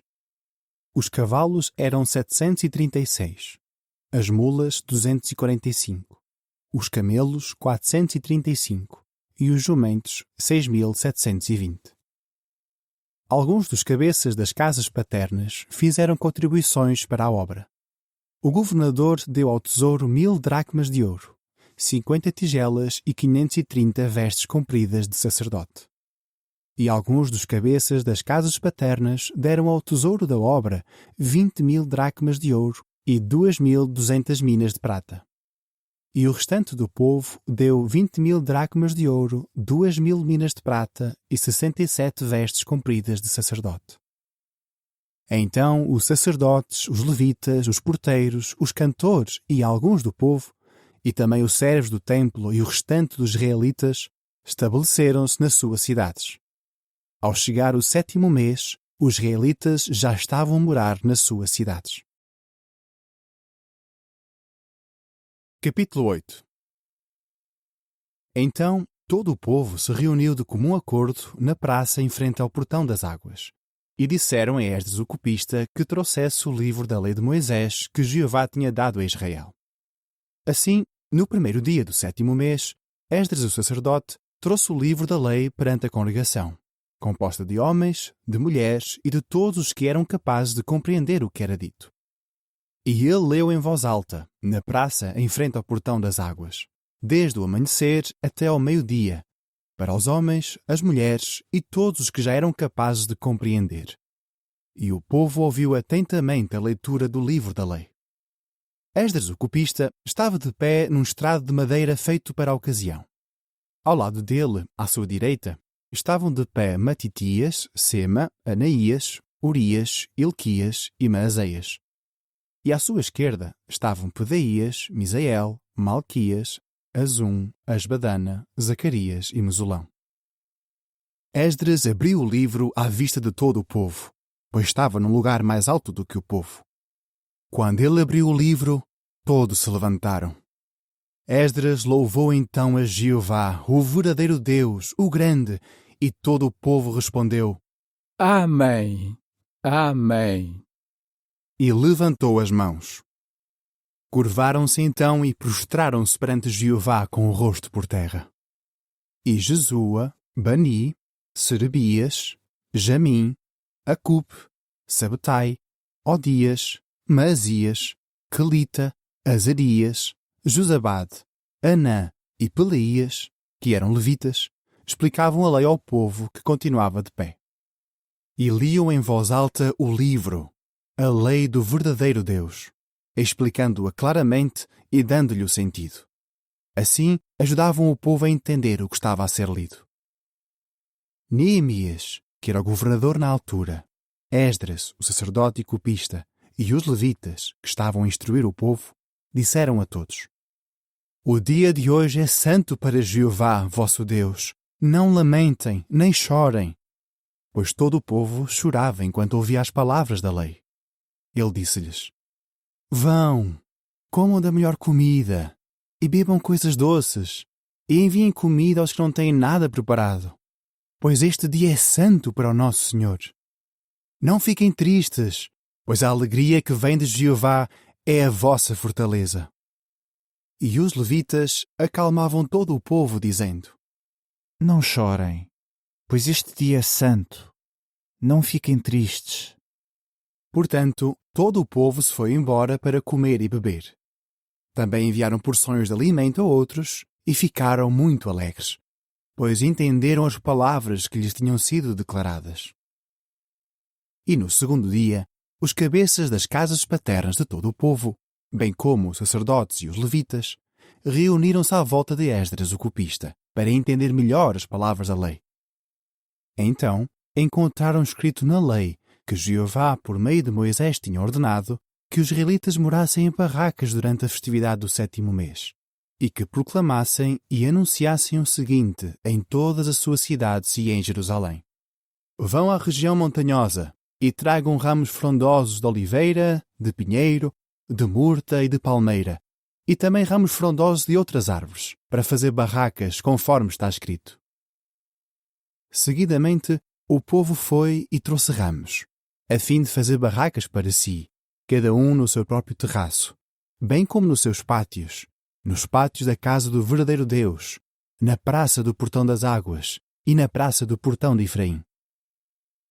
Os cavalos eram 736, as mulas 245, os camelos 435 e os jumentos 6.720. Alguns dos cabeças das casas paternas fizeram contribuições para a obra. O governador deu ao tesouro 1.000 dracmas de ouro, 50 tigelas e 530 vestes compridas de sacerdote. E alguns dos cabeças das casas paternas deram ao tesouro da obra 20.000 dracmas de ouro e 2.200 minas de prata. E o restante do povo deu 20.000 dracmas de ouro, 2.000 minas de prata e 67 vestes compridas de sacerdote. Então os sacerdotes, os levitas, os porteiros, os cantores e alguns do povo, e também os servos do templo e o restante dos israelitas, estabeleceram-se nas suas cidades. Ao chegar o 7º mês, os israelitas já estavam a morar nas suas cidades. Capítulo 8. Então todo o povo se reuniu de comum acordo na praça em frente ao portão das águas, e disseram a Esdras o copista que trouxesse o livro da lei de Moisés que Jeová tinha dado a Israel. Assim, no primeiro dia do 7º mês, Esdras o sacerdote trouxe o livro da lei perante a congregação, composta de homens, de mulheres e de todos os que eram capazes de compreender o que era dito. E ele leu em voz alta, na praça em frente ao portão das águas, desde o amanhecer até ao meio-dia, para os homens, as mulheres e todos os que já eram capazes de compreender. E o povo ouviu atentamente a leitura do livro da lei. Esdras o copista estava de pé num estrado de madeira feito para a ocasião. Ao lado dele, à sua direita, estavam de pé Matitias, Sema, Anaías, Urias, Ilquias e Maazéias. E à sua esquerda estavam Pedaías, Misael, Malquias, Azum, Asbadana, Zacarias e Mesulão. Esdras abriu o livro à vista de todo o povo, pois estava num lugar mais alto do que o povo. Quando ele abriu o livro, todos se levantaram. Esdras louvou então a Jeová, o verdadeiro Deus, o grande, e todo o povo respondeu: Amém. Amém. E levantou as mãos. Curvaram-se então e prostraram-se perante Jeová com o rosto por terra. E Jesua, Bani, Serebias, Jamim, Acube, Sabetai, Odias, Maazias, Quelita, Azarias, Josabade, Anã e Pelaías, que eram levitas, explicavam a lei ao povo que continuava de pé. E liam em voz alta o livro, a lei do verdadeiro Deus, explicando-a claramente e dando-lhe o sentido. Assim, ajudavam o povo a entender o que estava a ser lido. Neemias, que era o governador na altura, Esdras, o sacerdote e copista, e os levitas, que estavam a instruir o povo, disseram a todos: O dia de hoje é santo para Jeová, vosso Deus. Não lamentem, nem chorem. Pois todo o povo chorava enquanto ouvia as palavras da lei. Ele disse-lhes: Vão, comam da melhor comida, e bebam coisas doces, e enviem comida aos que não têm nada preparado, pois este dia é santo para o nosso Senhor. Não fiquem tristes, pois a alegria que vem de Jeová é a vossa fortaleza. E os levitas acalmavam todo o povo, dizendo: Não chorem, pois este dia é santo. Não fiquem tristes. Portanto, todo o povo se foi embora para comer e beber. Também enviaram porções de alimento a outros e ficaram muito alegres, pois entenderam as palavras que lhes tinham sido declaradas. E no segundo dia, os cabeças das casas paternas de todo o povo, bem como os sacerdotes e os levitas, reuniram-se à volta de Esdras, o copista, para entender melhor as palavras da lei. Então, encontraram escrito na lei que Jeová, por meio de Moisés, tinha ordenado que os israelitas morassem em barracas durante a festividade do 7º mês, e que proclamassem e anunciassem o seguinte em todas as suas cidades e em Jerusalém: Vão à região montanhosa e tragam ramos frondosos de oliveira, de pinheiro, de murta e de palmeira, e também ramos frondosos de outras árvores, para fazer barracas, conforme está escrito. Seguidamente, o povo foi e trouxe ramos, a fim de fazer barracas para si, cada um no seu próprio terraço, bem como nos seus pátios, nos pátios da casa do verdadeiro Deus, na praça do Portão das Águas e na praça do Portão de Efraim.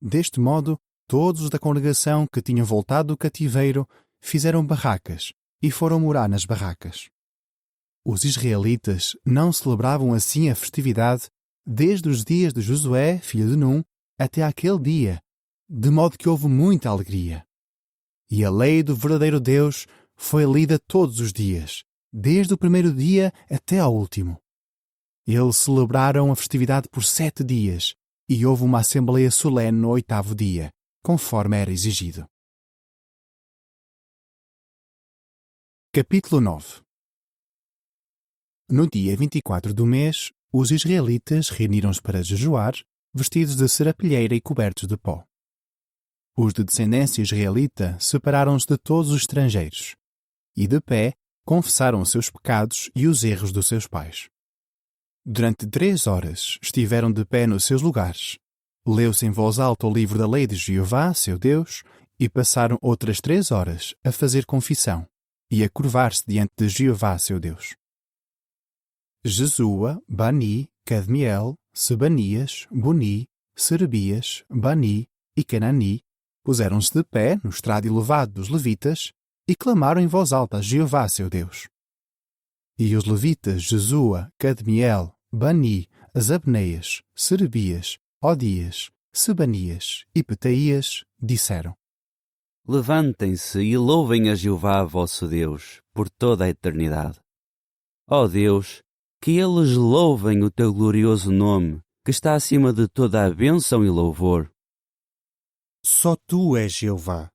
Deste modo, todos os da congregação que tinham voltado do cativeiro fizeram barracas e foram morar nas barracas. Os israelitas não celebravam assim a festividade desde os dias de Josué, filho de Num, até aquele dia, de modo que houve muita alegria. E a lei do verdadeiro Deus foi lida todos os dias, desde o primeiro dia até ao último. Eles celebraram a festividade por 7 dias, e houve uma assembleia solene no 8º dia, conforme era exigido. Capítulo 9. No dia 24 do mês, os israelitas reuniram-se para jejuar, vestidos de serapilheira e cobertos de pó. Os de descendência israelita separaram-se de todos os estrangeiros, e de pé confessaram os seus pecados e os erros dos seus pais. Durante 3 horas estiveram de pé nos seus lugares. Leu-se em voz alta o livro da lei de Jeová, seu Deus, e passaram outras 3 horas a fazer confissão e a curvar-se diante de Jeová, seu Deus. Jesua, Bani, Cadmiel, Sebanias, Buni, Serebias, Bani e Canani puseram-se de pé no estrado elevado dos levitas e clamaram em voz alta a Jeová, seu Deus. E os levitas Jesua, Cadmiel, Bani, Zabneias, Serebias, Odias, Sebanias e Petaías disseram: Levantem-se e louvem a Jeová, vosso Deus, por toda a eternidade. Ó Deus, que eles louvem o teu glorioso nome, que está acima de toda a bênção e louvor. Só tu és Jeová.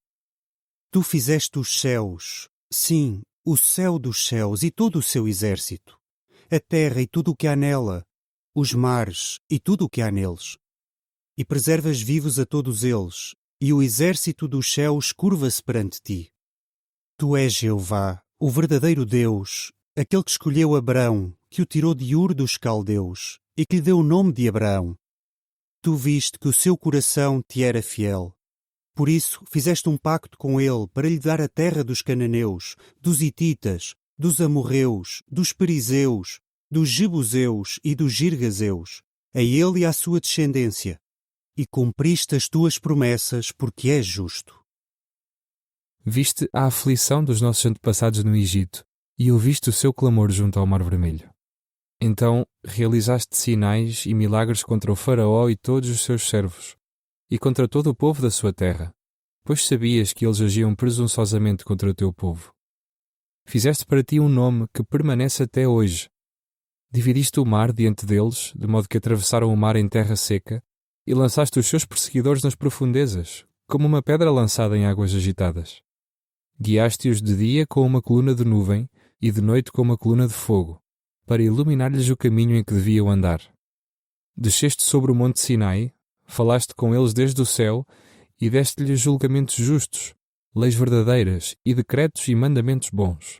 Tu fizeste os céus, sim, o céu dos céus e todo o seu exército, a terra e tudo o que há nela, os mares e tudo o que há neles. E preservas vivos a todos eles, e o exército dos céus curva-se perante ti. Tu és Jeová, o verdadeiro Deus, aquele que escolheu Abrão, que o tirou de Ur dos Caldeus, e que lhe deu o nome de Abraão. Tu viste que o seu coração te era fiel, Por isso, fizeste um pacto com ele para lhe dar a terra dos cananeus, dos hititas, dos amorreus, dos perizeus, dos jebuseus e dos girgazeus, a ele e à sua descendência. E cumpriste as tuas promessas porque és justo. Viste a aflição dos nossos antepassados no Egito e ouviste o seu clamor junto ao Mar Vermelho. Então realizaste sinais e milagres contra o Faraó e todos os seus servos, e contra todo o povo da sua terra, pois sabias que eles agiam presunçosamente contra o teu povo. Fizeste para ti um nome que permanece até hoje. Dividiste o mar diante deles, de modo que atravessaram o mar em terra seca, e lançaste os seus perseguidores nas profundezas, como uma pedra lançada em águas agitadas. Guiaste-os de dia com uma coluna de nuvem e de noite com uma coluna de fogo, para iluminar-lhes o caminho em que deviam andar. Desceste sobre o monte Sinai, falaste com eles desde o céu e deste-lhes julgamentos justos, leis verdadeiras e decretos e mandamentos bons.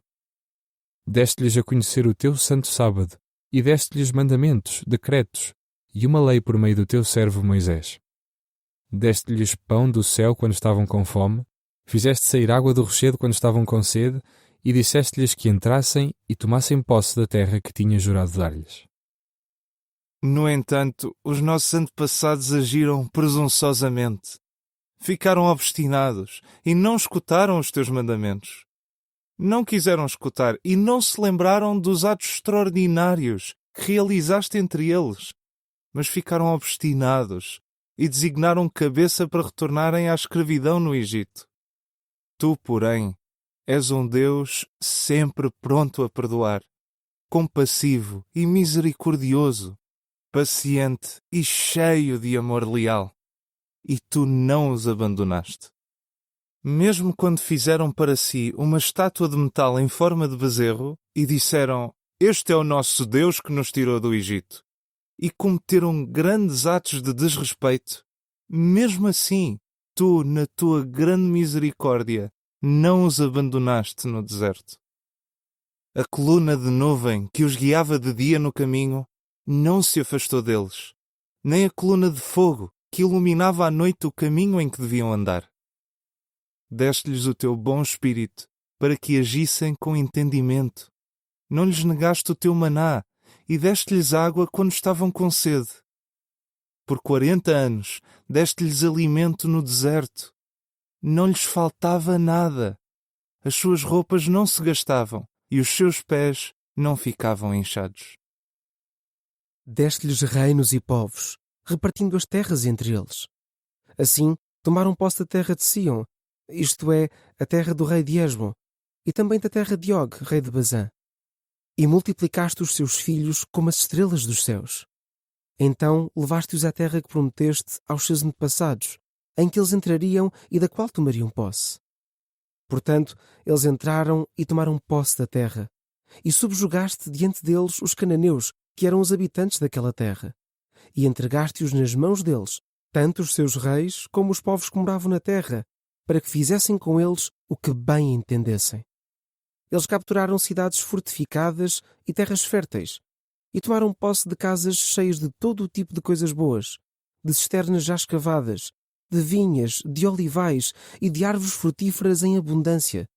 Deste-lhes a conhecer o teu santo sábado e deste-lhes mandamentos, decretos e uma lei por meio do teu servo Moisés. Deste-lhes pão do céu quando estavam com fome, fizeste sair água do rochedo quando estavam com sede e disseste-lhes que entrassem e tomassem posse da terra que tinha jurado dar-lhes. No entanto, os nossos antepassados agiram presunçosamente. Ficaram obstinados e não escutaram os teus mandamentos. Não quiseram escutar e não se lembraram dos atos extraordinários que realizaste entre eles, mas ficaram obstinados e designaram cabeça para retornarem à escravidão no Egito. Tu, porém, és um Deus sempre pronto a perdoar, compassivo e misericordioso, paciente e cheio de amor leal. E tu não os abandonaste. Mesmo quando fizeram para si uma estátua de metal em forma de bezerro e disseram: "Este é o nosso Deus que nos tirou do Egito", e cometeram grandes atos de desrespeito, mesmo assim, tu, na tua grande misericórdia, não os abandonaste no deserto. A coluna de nuvem que os guiava de dia no caminho não se afastou deles, nem a coluna de fogo que iluminava à noite o caminho em que deviam andar. Deste-lhes o teu bom espírito para que agissem com entendimento. Não lhes negaste o teu maná e deste-lhes água quando estavam com sede. Por 40 anos deste-lhes alimento no deserto. Não lhes faltava nada. As suas roupas não se gastavam e os seus pés não ficavam inchados. Deste-lhes reinos e povos, repartindo as terras entre eles. Assim, tomaram posse da terra de Sião, isto é, a terra do rei de Hesbon, e também da terra de Og, rei de Basã. E multiplicaste os seus filhos como as estrelas dos céus. Então levaste-os à terra que prometeste aos seus antepassados, em que eles entrariam e da qual tomariam posse. Portanto, eles entraram e tomaram posse da terra, e subjugaste diante deles os cananeus, que eram os habitantes daquela terra, e entregaste-os nas mãos deles, tanto os seus reis como os povos que moravam na terra, para que fizessem com eles o que bem entendessem. Eles capturaram cidades fortificadas e terras férteis, e tomaram posse de casas cheias de todo o tipo de coisas boas, de cisternas já escavadas, de vinhas, de olivais e de árvores frutíferas em abundância.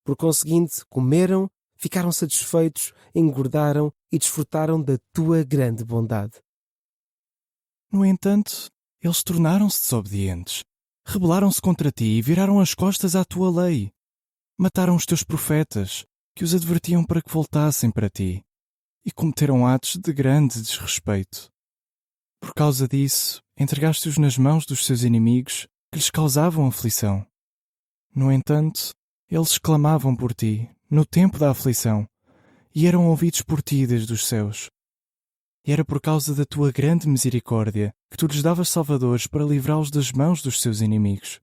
Por conseguinte, comeram, ficaram satisfeitos, engordaram e desfrutaram da tua grande bondade. No entanto, eles tornaram-se desobedientes, rebelaram-se contra ti e viraram as costas à tua lei. Mataram os teus profetas, que os advertiam para que voltassem para ti, e cometeram atos de grande desrespeito. Por causa disso, entregaste-os nas mãos dos seus inimigos, que lhes causavam aflição. No entanto, eles clamavam por ti, no tempo da aflição, e eram ouvidos por ti desde os céus. E era por causa da tua grande misericórdia que tu lhes davas salvadores para livrá-los das mãos dos seus inimigos.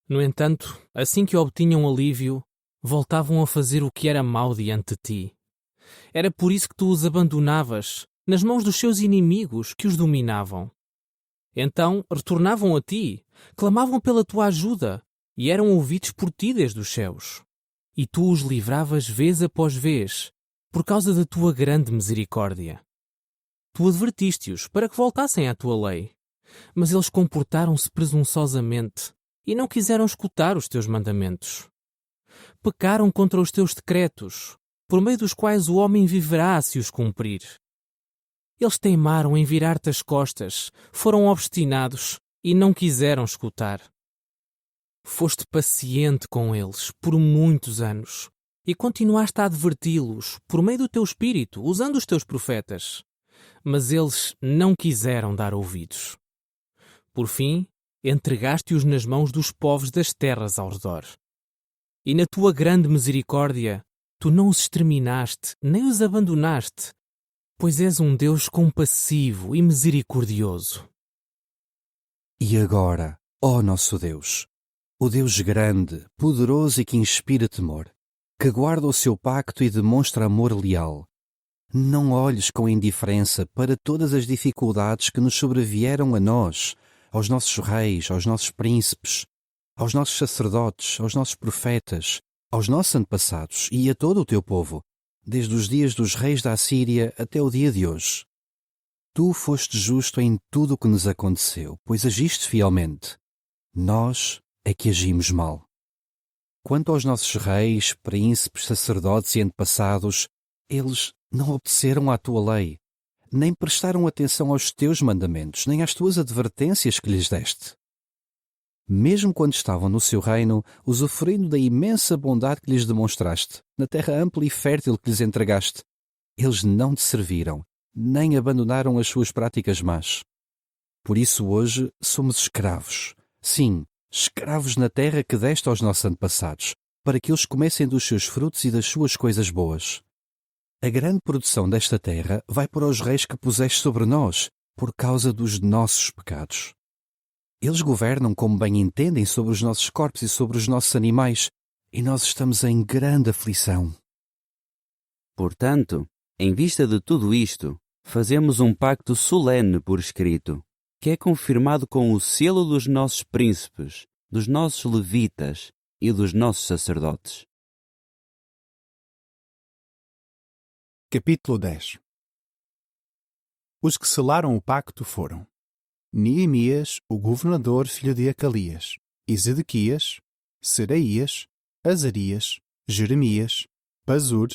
No entanto, assim que obtinham alívio, voltavam a fazer o que era mau diante de ti. Era por isso que tu os abandonavas nas mãos dos seus inimigos que os dominavam. Então retornavam a ti, clamavam pela tua ajuda e eram ouvidos por ti desde os céus. E tu os livravas vez após vez, por causa da tua grande misericórdia. Tu advertiste-os para que voltassem à tua lei, Mas eles comportaram-se presunçosamente e não quiseram escutar os teus mandamentos. Pecaram contra os teus decretos, por meio dos quais o homem viverá se os cumprir. Eles teimaram em virar-te as costas, foram obstinados e não quiseram escutar. Foste paciente com eles por muitos anos e continuaste a adverti-los por meio do teu espírito, usando os teus profetas. Mas eles não quiseram dar ouvidos. Por fim, entregaste-os nas mãos dos povos das terras ao redor. E na tua grande misericórdia, tu não os exterminaste, nem os abandonaste, pois és um Deus compassivo e misericordioso. E agora, ó nosso Deus, o Deus grande, poderoso e que inspira temor, que guarda o seu pacto e demonstra amor leal, não olhes com indiferença para todas as dificuldades que nos sobrevieram a nós, aos nossos reis, aos nossos príncipes, aos nossos sacerdotes, aos nossos profetas, aos nossos antepassados e a todo o teu povo, desde os dias dos reis da Assíria até o dia de hoje. Tu foste justo em tudo o que nos aconteceu, pois agiste fielmente. Nós é que agimos mal. Quanto aos nossos reis, príncipes, sacerdotes e antepassados, eles não obedeceram à tua lei, nem prestaram atenção aos teus mandamentos, nem às tuas advertências que lhes deste. Mesmo quando estavam no seu reino, usufruindo da imensa bondade que lhes demonstraste, na terra ampla e fértil que lhes entregaste, eles não te serviram, nem abandonaram as suas práticas más. Por isso hoje somos escravos. Sim, escravos na terra que deste aos nossos antepassados, para que eles comessem dos seus frutos e das suas coisas boas. A grande produção desta terra vai para os reis que puseste sobre nós, por causa dos nossos pecados. Eles governam como bem entendem sobre os nossos corpos e sobre os nossos animais, e nós estamos em grande aflição. Portanto, em vista de tudo isto, fazemos um pacto solene por escrito, que é confirmado com o selo dos nossos príncipes, dos nossos levitas e dos nossos sacerdotes. Capítulo 10. Os que selaram o pacto foram Neemias, o governador filho de Acalias, e Zedequias, Seraías, Azarias, Jeremias, Pazur,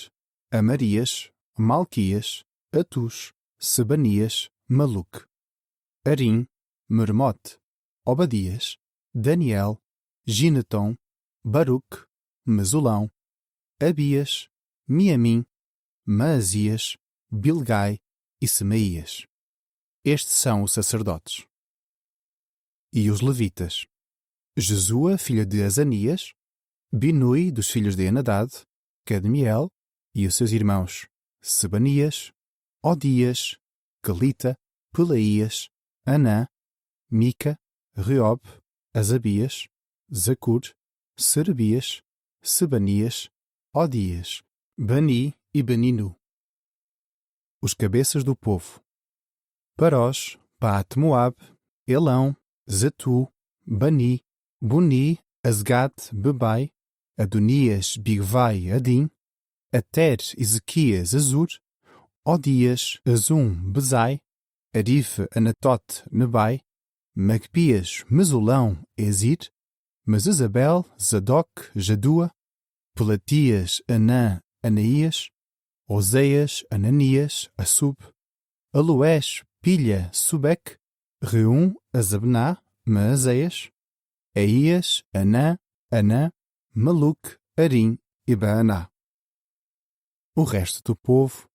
Amarias, Malquias, Atus, Sebanias, Maluque, Arim, Mermote, Obadias, Daniel, Gineton, Baruque, Mesulão, Abias, Miamim, Maazias, Bilgai e Semaías. Estes são os sacerdotes. E os levitas: Jesua, filho de Azanias, Binui, dos filhos de Enadad, Cadmiel e os seus irmãos Sebanias, Odias, Calita, Pelaías, Anã, Mica, Reob, Azabias, Zacur, Serebias, Sebanias, Odias, Bani e Beninu. Os cabeças do povo: Parós, Paat-Moab, Elão, Zatu, Bani, Buni, Azgat, Bebai, Adonias, Bigvai, Adim, Ater, Ezequias, Azur, Odias, Azum, Bezai, Arife, Anatote, Nebai, Magpias, Mesulão, Ezir, Mesesabel, Zadok, Jadua, Pelatias, Anã, Anaías, Oseias, Ananias, Assub, Aloés, Pilha, Subec, Reum, Azabná, Maazeias, Aías, Anã, Maluque, Arim e Baaná. O resto do povo,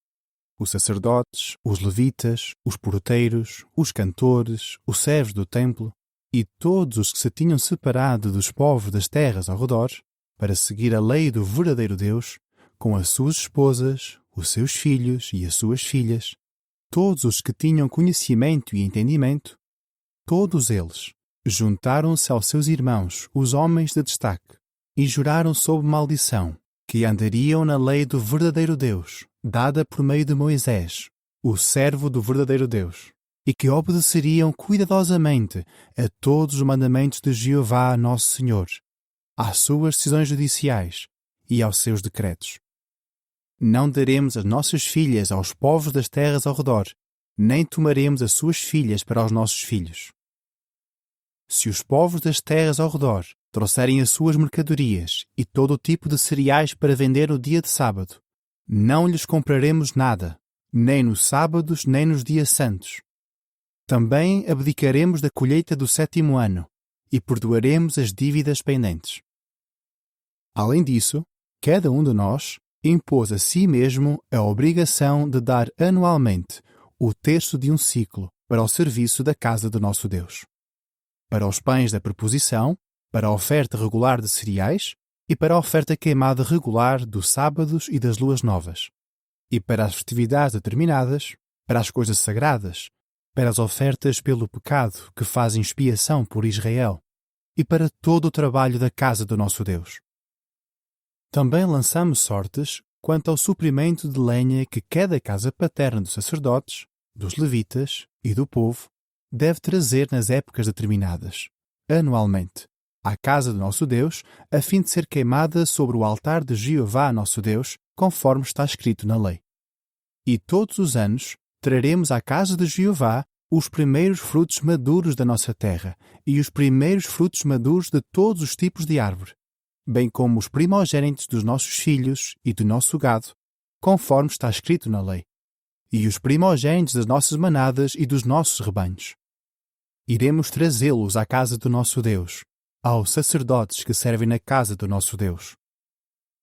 os sacerdotes, os levitas, os porteiros, os cantores, os servos do templo e todos os que se tinham separado dos povos das terras ao redor para seguir a lei do verdadeiro Deus, com as suas esposas, os seus filhos e as suas filhas, todos os que tinham conhecimento e entendimento, todos eles juntaram-se aos seus irmãos, os homens de destaque, e juraram sob maldição que andariam na lei do verdadeiro Deus, dada por meio de Moisés, o servo do verdadeiro Deus, e que obedeceriam cuidadosamente a todos os mandamentos de Jeová, nosso Senhor, às suas decisões judiciais e aos seus decretos. Não daremos as nossas filhas aos povos das terras ao redor, nem tomaremos as suas filhas para os nossos filhos. se os povos das terras ao redor trouxerem as suas mercadorias e todo o tipo de cereais para vender no dia de sábado, não lhes compraremos nada, nem nos sábados nem nos dias santos. Também abdicaremos da colheita do 7º ano e perdoaremos as dívidas pendentes. Além disso, cada um de nós impôs a si mesmo a obrigação de dar anualmente o terço de um ciclo para o serviço da casa do nosso Deus, para os pães da preposição, para a oferta regular de cereais e para a oferta queimada regular dos sábados e das luas novas, e para as festividades determinadas, para as coisas sagradas, para as ofertas pelo pecado que fazem expiação por Israel, e para todo o trabalho da casa do nosso Deus. Também lançamos sortes quanto ao suprimento de lenha que cada casa paterna dos sacerdotes, dos levitas e do povo deve trazer nas épocas determinadas, anualmente, à casa do nosso Deus, a fim de ser queimada sobre o altar de Jeová nosso Deus, conforme está escrito na lei. E todos os anos traremos à casa de Jeová os primeiros frutos maduros da nossa terra e os primeiros frutos maduros de todos os tipos de árvore, bem como os primogênitos dos nossos filhos e do nosso gado, conforme está escrito na lei, e os primogênitos das nossas manadas e dos nossos rebanhos. Iremos trazê-los à casa do nosso Deus, aos sacerdotes que servem na casa do nosso Deus.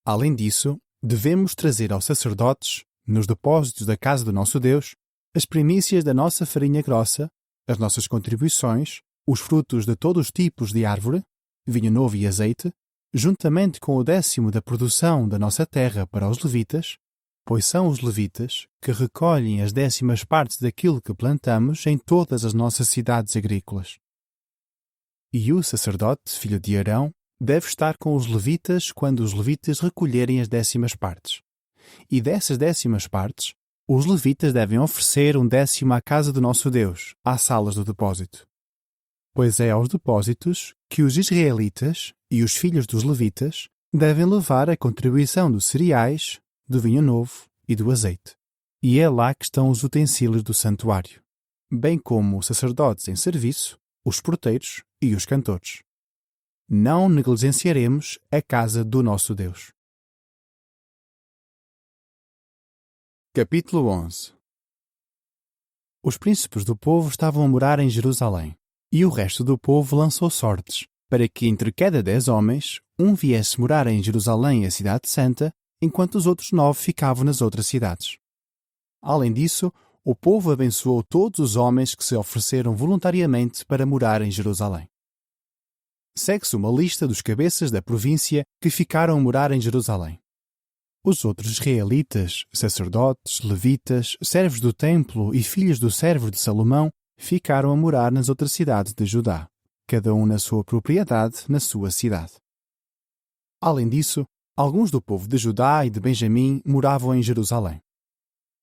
Além disso, devemos trazer aos sacerdotes, nos depósitos da casa do nosso Deus, as primícias da nossa farinha grossa, as nossas contribuições, os frutos de todos os tipos de árvore, vinho novo e azeite, juntamente com o 10º da produção da nossa terra para os levitas, pois são os levitas que recolhem as 10ª partes daquilo que plantamos em todas as nossas cidades agrícolas. E o sacerdote, filho de Arão, deve estar com os levitas quando os levitas recolherem as 10ª partes. E dessas 10ª partes, os levitas devem oferecer um 10º à casa do nosso Deus, às salas do depósito. Pois é aos depósitos que os israelitas e os filhos dos levitas devem levar a contribuição dos cereais, do vinho novo e do azeite. E é lá que estão os utensílios do santuário, bem como os sacerdotes em serviço, os porteiros e os cantores. Não negligenciaremos a casa do nosso Deus. Capítulo 11. Os príncipes do povo estavam a morar em Jerusalém, e o resto do povo lançou sortes, para que entre cada 10 homens, um viesse morar em Jerusalém, a cidade santa, enquanto os outros 9 ficavam nas outras cidades. Além disso, o povo abençoou todos os homens que se ofereceram voluntariamente para morar em Jerusalém. Segue-se uma lista dos cabeças da província que ficaram a morar em Jerusalém. Os outros israelitas, sacerdotes, levitas, servos do templo e filhos do servo de Salomão ficaram a morar nas outras cidades de Judá, cada um na sua propriedade, na sua cidade. Além disso, alguns do povo de Judá e de Benjamim moravam em Jerusalém.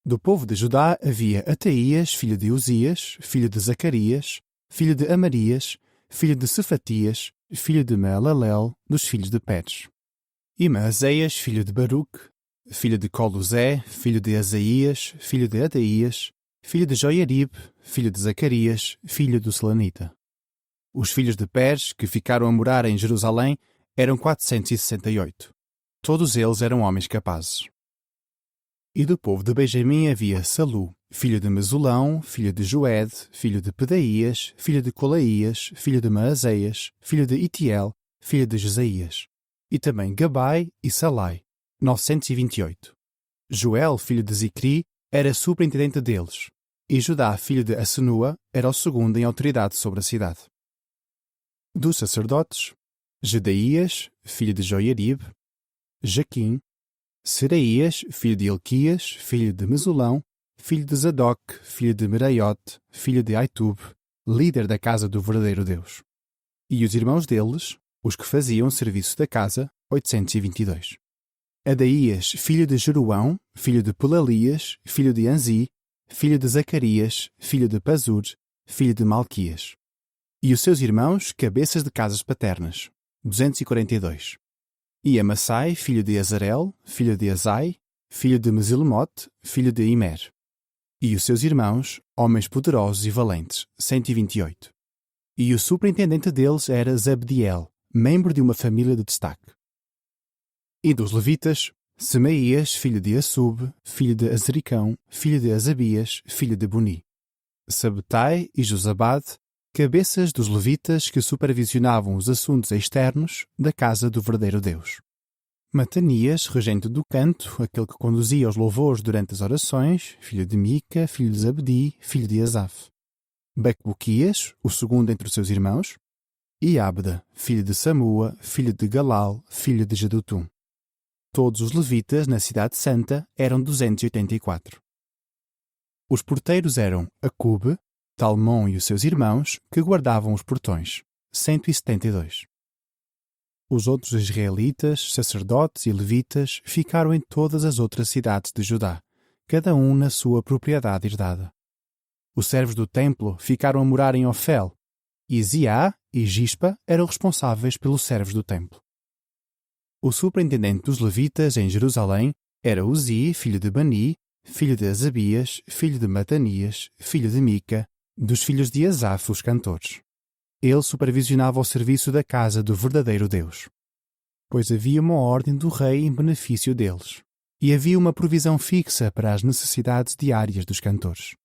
Do povo de Judá havia Ataías, filho de Uzias, filho de Zacarias, filho de Amarias, filho de Cefatias, filho de Mealalel, dos filhos de Pérez. E Maazéias, filho de Baruque, filho de Coluzé, filho de Azaías, filho de Adaías, filho de Joiarib, filho de Zacarias, filho do Selanita. Os filhos de Pérez, que ficaram a morar em Jerusalém, eram 468. Todos eles eram homens capazes. E do povo de Benjamim havia Salu, filho de Mesulão, filho de Joed, filho de Pedaías, filho de Colaías, filho de Maazéias, filho de Itiel, filho de Jesaías. E também Gabai e Salai, 928. Joel, filho de Zicri, era superintendente deles, e Judá, filho de Assenua, era o segundo em autoridade sobre a cidade. Dos sacerdotes, Jedaías, filho de Joiarib, Jaquim, Seraías, filho de Ilquias, filho de Mesulão, filho de Zadok, filho de Meraiote, filho de Aitub, líder da casa do verdadeiro Deus. E os irmãos deles, os que faziam serviço da casa, 822. Adaías, filho de Jeruão, filho de Pelalias, filho de Anzi, filho de Zacarias, filho de Pazur, filho de Malquias. E os seus irmãos, cabeças de casas paternas, 242. E Amassai, filho de Azarel, filho de Azai, filho de Mesilemote, filho de Imer. E os seus irmãos, homens poderosos e valentes, 128. e o superintendente deles era Zabdiel, membro de uma família de destaque. E dos levitas, Semaías, filho de Assub, filho de Azricão, filho de Azabias, filho de Buni. Sabtai e Josabade, cabeças dos levitas que supervisionavam os assuntos externos da casa do verdadeiro Deus. Matanias, regente do canto, aquele que conduzia os louvores durante as orações, filho de Mica, filho de Zabdi, filho de Asaf. Becbuquias, o segundo entre os seus irmãos, e Abda, filho de Samua, filho de Galal, filho de Jedutum. Todos os levitas na cidade santa eram 284. Os porteiros eram Acube, Talmon e os seus irmãos, que guardavam os portões, 172. Os outros israelitas, sacerdotes e levitas ficaram em todas as outras cidades de Judá, cada um na sua propriedade herdada. Os servos do templo ficaram a morar em Ofel, e Ziá e Gispa eram responsáveis pelos servos do templo. O superintendente dos levitas em Jerusalém era Uzi, filho de Bani, filho de Azabias, filho de Matanias, filho de Mica, dos filhos de Asaf, os cantores. Ele supervisionava o serviço da casa do verdadeiro Deus. Pois havia uma ordem do rei em benefício deles, e havia uma provisão fixa para as necessidades diárias dos cantores.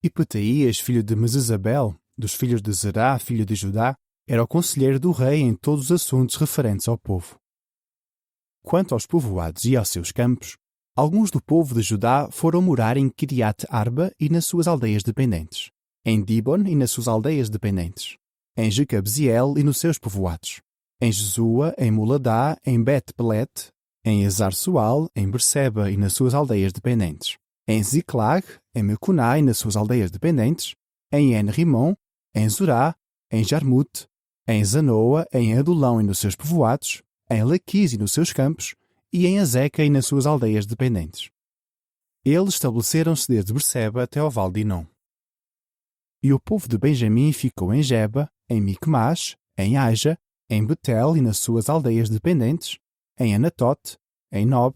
E Petaías, filho de Mesesabel, dos filhos de Zerá, filho de Judá, era o conselheiro do rei em todos os assuntos referentes ao povo. Quanto aos povoados e aos seus campos, alguns do povo de Judá foram morar em Kiriat Arba e nas suas aldeias dependentes, em Dibon e nas suas aldeias dependentes, em Jecabziel e nos seus povoados, em Jesua, em Muladá, em Bet-Pelet, em Ezar-Sual, em Berseba e nas suas aldeias dependentes, em Ziklag, em Mecuná e nas suas aldeias dependentes, em En-Rimon, em Zorá, em Jarmut, em Zanoa, em Adulão e nos seus povoados, em Laquis e nos seus campos, e em Azeca e nas suas aldeias dependentes. Eles estabeleceram-se desde Berseba até ao Vale de Inom. E o povo de Benjamim ficou em Geba, em Micmas, em Aja, em Betel e nas suas aldeias dependentes, em Anatote, em Nob,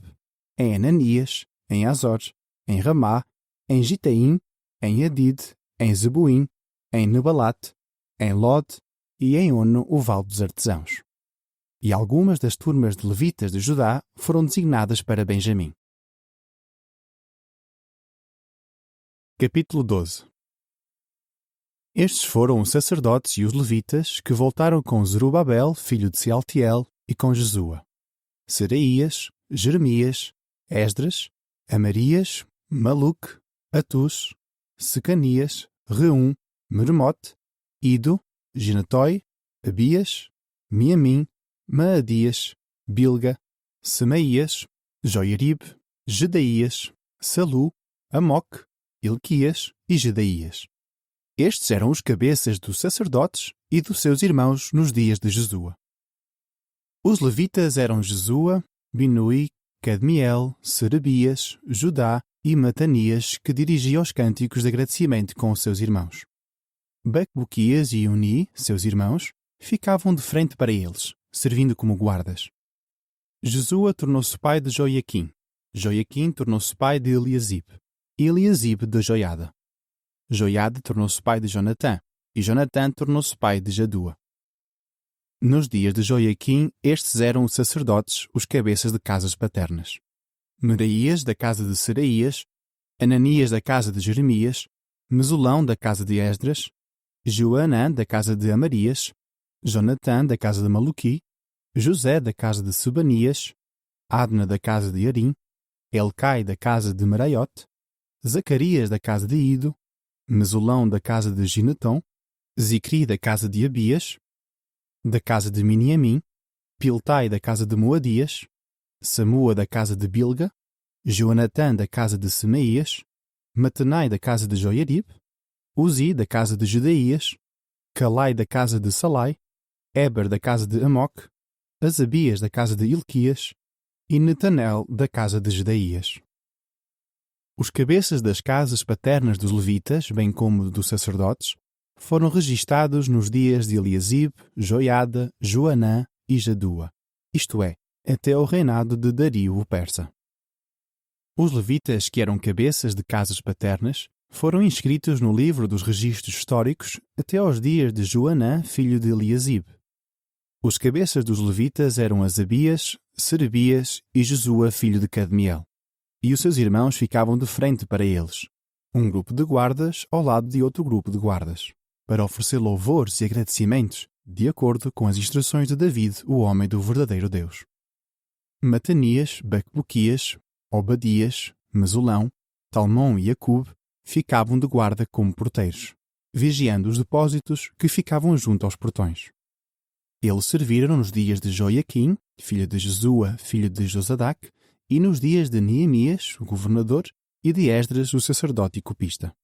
em Ananias, em Azor, em Ramá, em Gitaim, em Adid, em Zebuim, em Nebalat, em Lod e em Ono, o Vale dos Artesãos. E algumas das turmas de levitas de Judá foram designadas para Benjamim. Capítulo 12. Estes foram os sacerdotes e os levitas que voltaram com Zerubabel, filho de Sealtiel, e com Jesua: Seraías, Jeremias, Esdras, Amarias, Maluque, Atus, Secanias, Reum, Meremote, Ido, Ginatoi, Abias, Miamim, Maadias, Bilga, Semaías, Joiarib, Gedaías, Salu, Amoque, Ilquias e Gedaías. Estes eram os cabeças dos sacerdotes e dos seus irmãos nos dias de Jesua. Os levitas eram Jesua, Binui, Cadmiel, Serebias, Judá e Matanias, que dirigia os cânticos de agradecimento com os seus irmãos. Becbuquias e Uni, seus irmãos, ficavam de frente para eles, servindo como guardas. Jesua tornou-se pai de Joiaquim. Joiaquim tornou-se pai de Eliasib. E Eliasib de Joiada. Joiada tornou-se pai de Jonatã. E Jonatã tornou-se pai de Jadua. Nos dias de Joiaquim, estes eram os sacerdotes, os cabeças de casas paternas: Meraías, da casa de Seraías, Ananias, da casa de Jeremias, Mesulão, da casa de Esdras, Joanã, da casa de Amarias, Jonatã, da casa de Maluqui, José, da casa de Sebanias, Adna, da casa de Arim, Elcai, da casa de Meraiote, Zacarias, da casa de Ido, Mesulão, da casa de Gineton, Zicri, da casa de Abias, da casa de Miniamim, Piltai, da casa de Moadias, Samua, da casa de Bilga, Joanatã, da casa de Semaías, Matenai, da casa de Joiarib, Uzi, da casa de Gedaías, Calai, da casa de Salai, Eber, da casa de Amoque, Azabias, da casa de Ilquias, e Netanel, da casa de Gedaías. Os cabeças das casas paternas dos levitas, bem como dos sacerdotes, foram registados nos dias de Eliasib, Joiada, Joanã e Jadua, isto é, até o reinado de Dario o Persa. Os levitas, que eram cabeças de casas paternas, foram inscritos no livro dos registros históricos até aos dias de Joanã, filho de Eliasib. Os cabeças dos levitas eram Asabias, Serebias e Jesua, filho de Cadmiel. E os seus irmãos ficavam de frente para eles, um grupo de guardas ao lado de outro grupo de guardas, para oferecer louvores e agradecimentos, de acordo com as instruções de David, o homem do verdadeiro Deus. Matanias, Bacbuquias, Obadias, Mesulão, Talmão e Acub ficavam de guarda como porteiros, vigiando os depósitos que ficavam junto aos portões. Eles serviram nos dias de Joiaquim, filho de Jesua, filho de Josadac, e nos dias de Neemias, o governador, e de Esdras, o sacerdote e copista.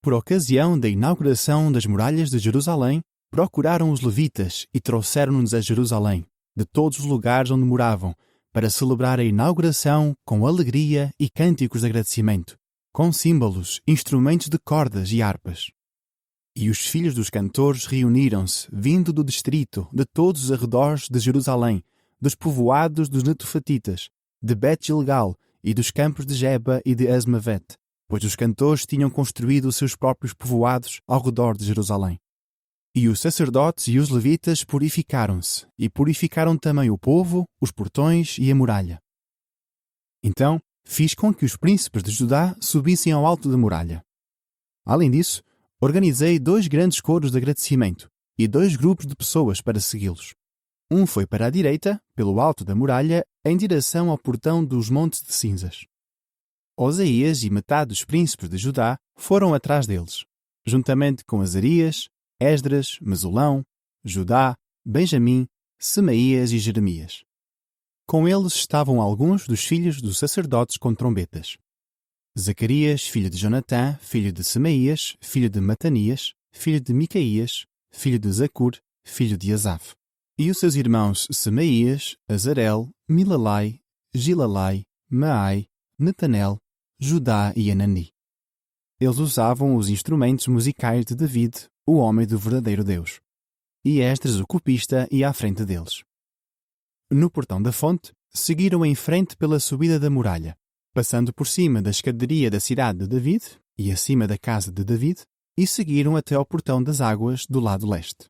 Por ocasião da inauguração das muralhas de Jerusalém, procuraram os levitas e trouxeram-nos a Jerusalém, de todos os lugares onde moravam, para celebrar a inauguração com alegria e cânticos de agradecimento, com símbolos, instrumentos de cordas e harpas. E os filhos dos cantores reuniram-se, vindo do distrito, de todos os arredores de Jerusalém, dos povoados dos Netofatitas, de Bet-Gilgal e dos campos de Geba e de Asmavet, pois os cantores tinham construído os seus próprios povoados ao redor de Jerusalém. E os sacerdotes e os levitas purificaram-se, e purificaram também o povo, os portões e a muralha. Então fiz com que os príncipes de Judá subissem ao alto da muralha. Além disso, organizei 2 grandes coros de agradecimento e 2 grupos de pessoas para segui-los. Um foi para a direita, pelo alto da muralha, em direção ao portão dos Montes de Cinzas. Osaías e metade dos príncipes de Judá foram atrás deles, juntamente com Azarias, Esdras, Mesulão, Judá, Benjamim, Semaías e Jeremias. Com eles estavam alguns dos filhos dos sacerdotes com trombetas. Zacarias, filho de Jonatã, filho de Semaías, filho de Matanias, filho de Micaías, filho de Zacur, filho de Asaf. E os seus irmãos Semaías, Azarel, Milalai, Gilalai, Maai, Netanel, Judá e Anani. Eles usavam os instrumentos musicais de David, o homem do verdadeiro Deus. E Esdras, o copista, ia à frente deles. No portão da fonte, seguiram em frente pela subida da muralha, passando por cima da escadaria da cidade de David e acima da casa de David, e seguiram até ao portão das águas do lado leste.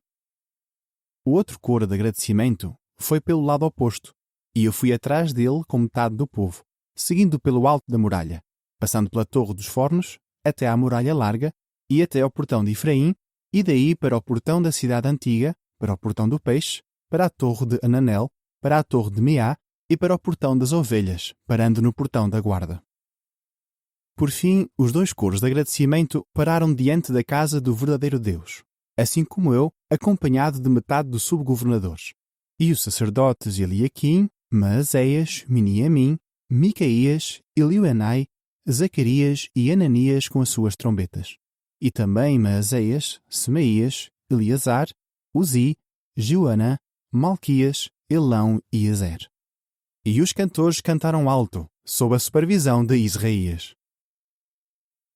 O outro coro de agradecimento foi pelo lado oposto, e eu fui atrás dele com metade do povo, seguindo pelo alto da muralha, passando pela Torre dos Fornos, até à muralha larga, e até ao portão de Efraim, e daí para o portão da cidade antiga, para o portão do peixe, para a torre de Ananel, para a torre de Meá e para o portão das ovelhas, parando no portão da guarda. Por fim, os 2 coros de agradecimento pararam diante da casa do verdadeiro Deus, assim como eu, acompanhado de metade dos subgovernadores, e os sacerdotes Eliaquim, Maazéias, Miniamim, Micaías, Elioenai, Zacarias e Ananias com as suas trombetas, e também Maazéias, Semaías, Eleazar, Uzi, Joana, Malquias, Elão e Ezer. E os cantores cantaram alto, sob a supervisão de Israías.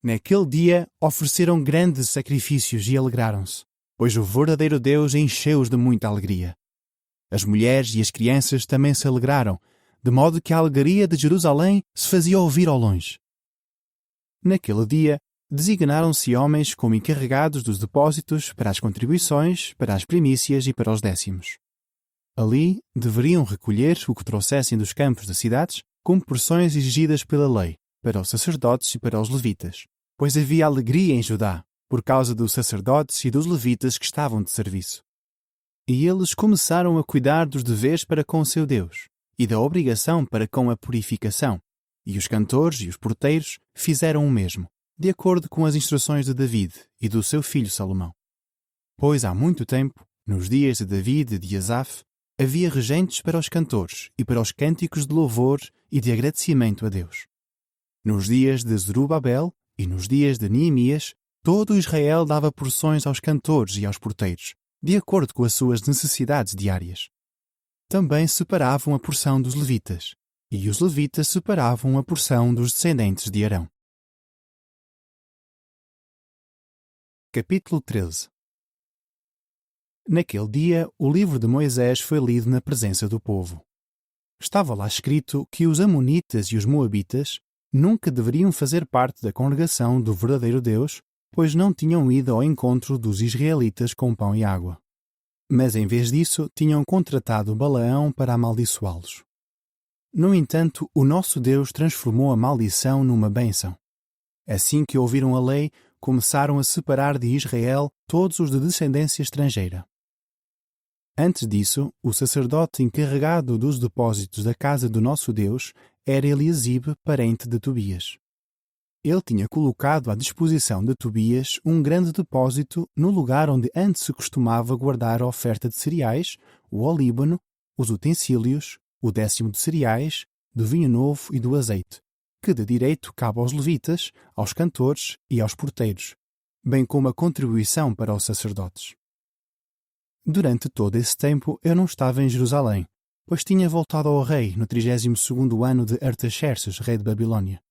Naquele dia ofereceram grandes sacrifícios e alegraram-se, pois o verdadeiro Deus encheu-os de muita alegria. As mulheres e as crianças também se alegraram, de modo que a alegria de Jerusalém se fazia ouvir ao longe. Naquele dia, designaram-se homens como encarregados dos depósitos para as contribuições, para as primícias e para os décimos. Ali deveriam recolher o que trouxessem dos campos das cidades, como porções exigidas pela lei, para os sacerdotes e para os levitas, pois havia alegria em Judá, por causa dos sacerdotes e dos levitas que estavam de serviço. E eles começaram a cuidar dos deveres para com o seu Deus, e da obrigação para com a purificação, e os cantores e os porteiros fizeram o mesmo, de acordo com as instruções de David e do seu filho Salomão. Pois há muito tempo, nos dias de David e de Asaf, havia regentes para os cantores e para os cânticos de louvor e de agradecimento a Deus. Nos dias de Zerubabel e nos dias de Neemias, todo Israel dava porções aos cantores e aos porteiros, de acordo com as suas necessidades diárias. Também separavam a porção dos levitas, e os levitas separavam a porção dos descendentes de Arão. Capítulo 13. Naquele dia, o livro de Moisés foi lido na presença do povo. Estava lá escrito que os amonitas e os moabitas, nunca deveriam fazer parte da congregação do verdadeiro Deus, pois não tinham ido ao encontro dos israelitas com pão e água. Mas em vez disso, tinham contratado Balaão para amaldiçoá-los. No entanto, o nosso Deus transformou a maldição numa bênção. Assim que ouviram a lei, começaram a separar de Israel todos os de descendência estrangeira. Antes disso, o sacerdote encarregado dos depósitos da casa do nosso Deus era Eliasibe, parente de Tobias. Ele tinha colocado à disposição de Tobias um grande depósito no lugar onde antes se costumava guardar a oferta de cereais, o olíbano, os utensílios, o 10º de cereais, do vinho novo e do azeite, que de direito cabe aos levitas, aos cantores e aos porteiros, bem como a contribuição para os sacerdotes. Durante todo esse tempo eu não estava em Jerusalém, pois tinha voltado ao rei no 32º ano de Artaxerxes, rei de Babilônia.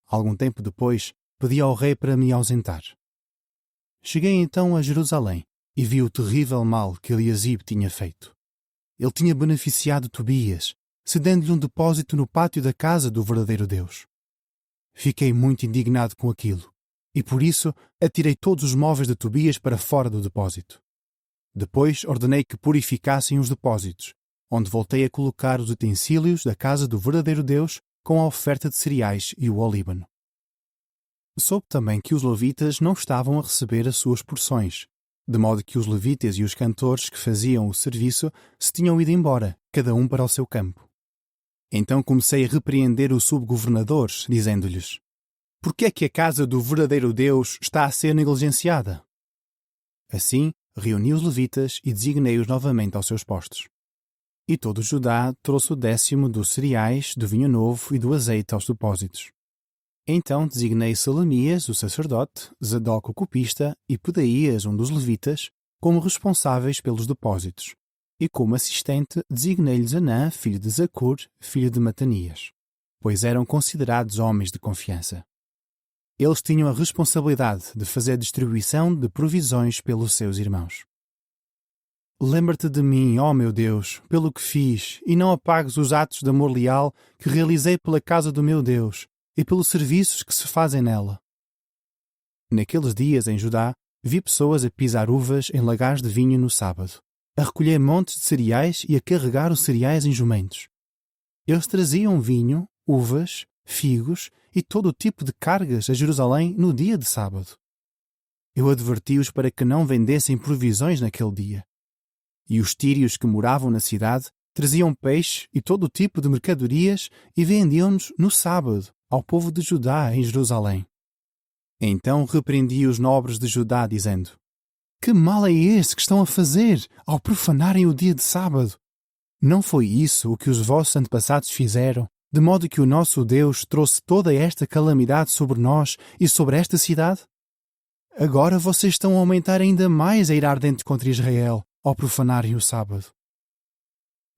Algum tempo depois, pedi ao rei para me ausentar. Cheguei então a Jerusalém e vi o terrível mal que Eliasibe tinha feito. Ele tinha beneficiado Tobias, cedendo-lhe um depósito no pátio da casa do verdadeiro Deus. Fiquei muito indignado com aquilo, e por isso atirei todos os móveis de Tobias para fora do depósito. Depois ordenei que purificassem os depósitos, onde voltei a colocar os utensílios da casa do verdadeiro Deus com a oferta de cereais e o olíbano. Soube também que os levitas não estavam a receber as suas porções, de modo que os levitas e os cantores que faziam o serviço se tinham ido embora, cada um para o seu campo. Então comecei a repreender os subgovernadores, dizendo-lhes: por que é que a casa do verdadeiro Deus está a ser negligenciada? Assim, reuni os levitas e designei-os novamente aos seus postos. E todo Judá trouxe o 10º dos cereais, do vinho novo e do azeite aos depósitos. Então designei Selemias, o sacerdote, Zadok o copista e Pedaías, um dos levitas, como responsáveis pelos depósitos. E como assistente designei-lhes Anã, filho de Zacur, filho de Matanias, pois eram considerados homens de confiança. Eles tinham a responsabilidade de fazer a distribuição de provisões pelos seus irmãos. Lembra-te de mim, ó meu Deus, pelo que fiz, e não apagues os atos de amor leal que realizei pela casa do meu Deus e pelos serviços que se fazem nela. Naqueles dias, em Judá, vi pessoas a pisar uvas em lagares de vinho no sábado, a recolher montes de cereais e a carregar os cereais em jumentos. Eles traziam vinho, uvas, figos e todo o tipo de cargas a Jerusalém no dia de sábado. Eu adverti-os para que não vendessem provisões naquele dia. E os tírios que moravam na cidade traziam peixe e todo o tipo de mercadorias e vendiam-nos no sábado ao povo de Judá em Jerusalém. Então repreendi os nobres de Judá, dizendo: que mal é esse que estão a fazer ao profanarem o dia de sábado? Não foi isso o que os vossos antepassados fizeram, de modo que o nosso Deus trouxe toda esta calamidade sobre nós e sobre esta cidade? Agora vocês estão a aumentar ainda mais a ira ardente contra Israel, ao profanarem o sábado.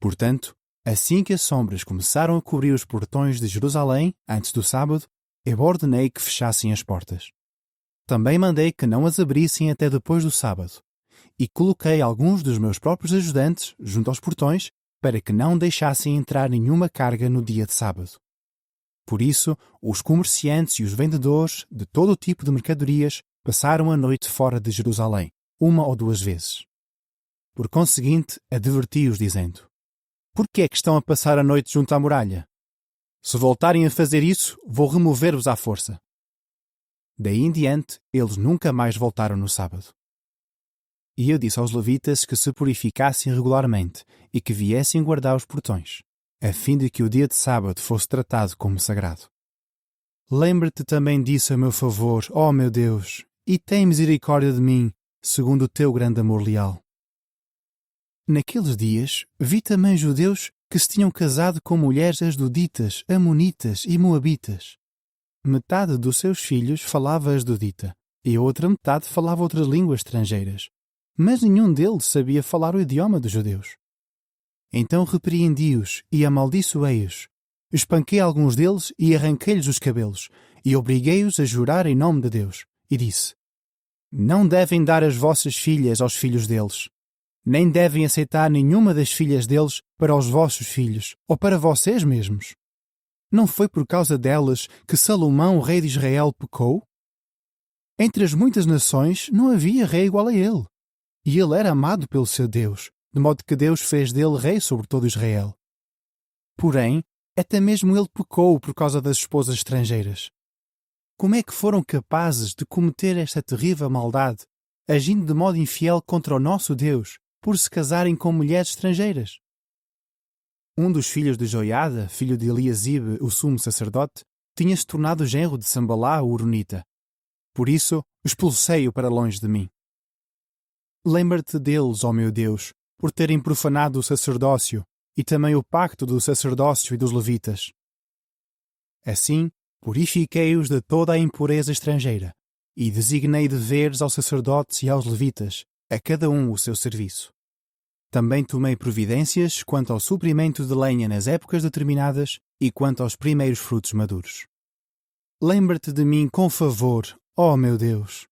Portanto, assim que as sombras começaram a cobrir os portões de Jerusalém, antes do sábado, eu ordenei que fechassem as portas. Também mandei que não as abrissem até depois do sábado, e coloquei alguns dos meus próprios ajudantes junto aos portões para que não deixassem entrar nenhuma carga no dia de sábado. Por isso, os comerciantes e os vendedores de todo o tipo de mercadorias passaram a noite fora de Jerusalém, 1 ou 2 vezes. Por conseguinte, adverti-os, dizendo: por que é que estão a passar a noite junto à muralha? Se voltarem a fazer isso, vou remover-vos à força. Daí em diante, eles nunca mais voltaram no sábado. E eu disse aos levitas que se purificassem regularmente e que viessem guardar os portões, a fim de que o dia de sábado fosse tratado como sagrado. Lembra-te também disso a meu favor, ó meu Deus, e tem misericórdia de mim, segundo o teu grande amor leal. Naqueles dias, vi também judeus que se tinham casado com mulheres asdoditas, amonitas e moabitas. Metade dos seus filhos falava asdodita, e a outra metade falava outras línguas estrangeiras, mas nenhum deles sabia falar o idioma dos judeus. Então repreendi-os e amaldiçoei-os, espanquei alguns deles e arranquei-lhes os cabelos, e obriguei-os a jurar em nome de Deus, e disse: não devem dar as vossas filhas aos filhos deles, nem devem aceitar nenhuma das filhas deles para os vossos filhos, ou para vocês mesmos. Não foi por causa delas que Salomão, rei de Israel, pecou? Entre as muitas nações não havia rei igual a ele. E ele era amado pelo seu Deus, de modo que Deus fez dele rei sobre todo Israel. Porém, até mesmo ele pecou por causa das esposas estrangeiras. Como é que foram capazes de cometer esta terrível maldade, agindo de modo infiel contra o nosso Deus, por se casarem com mulheres estrangeiras? Um dos filhos de Joiada, filho de Eliasibe, o sumo sacerdote, tinha-se tornado genro de Sambalá, o Horonita. Por isso, expulsei-o para longe de mim. Lembra-te deles, ó meu Deus, por terem profanado o sacerdócio e também o pacto do sacerdócio e dos levitas. Assim, purifiquei-os de toda a impureza estrangeira e designei deveres aos sacerdotes e aos levitas, a cada um o seu serviço. Também tomei providências quanto ao suprimento de lenha nas épocas determinadas e quanto aos primeiros frutos maduros. Lembra-te de mim com favor, ó meu Deus.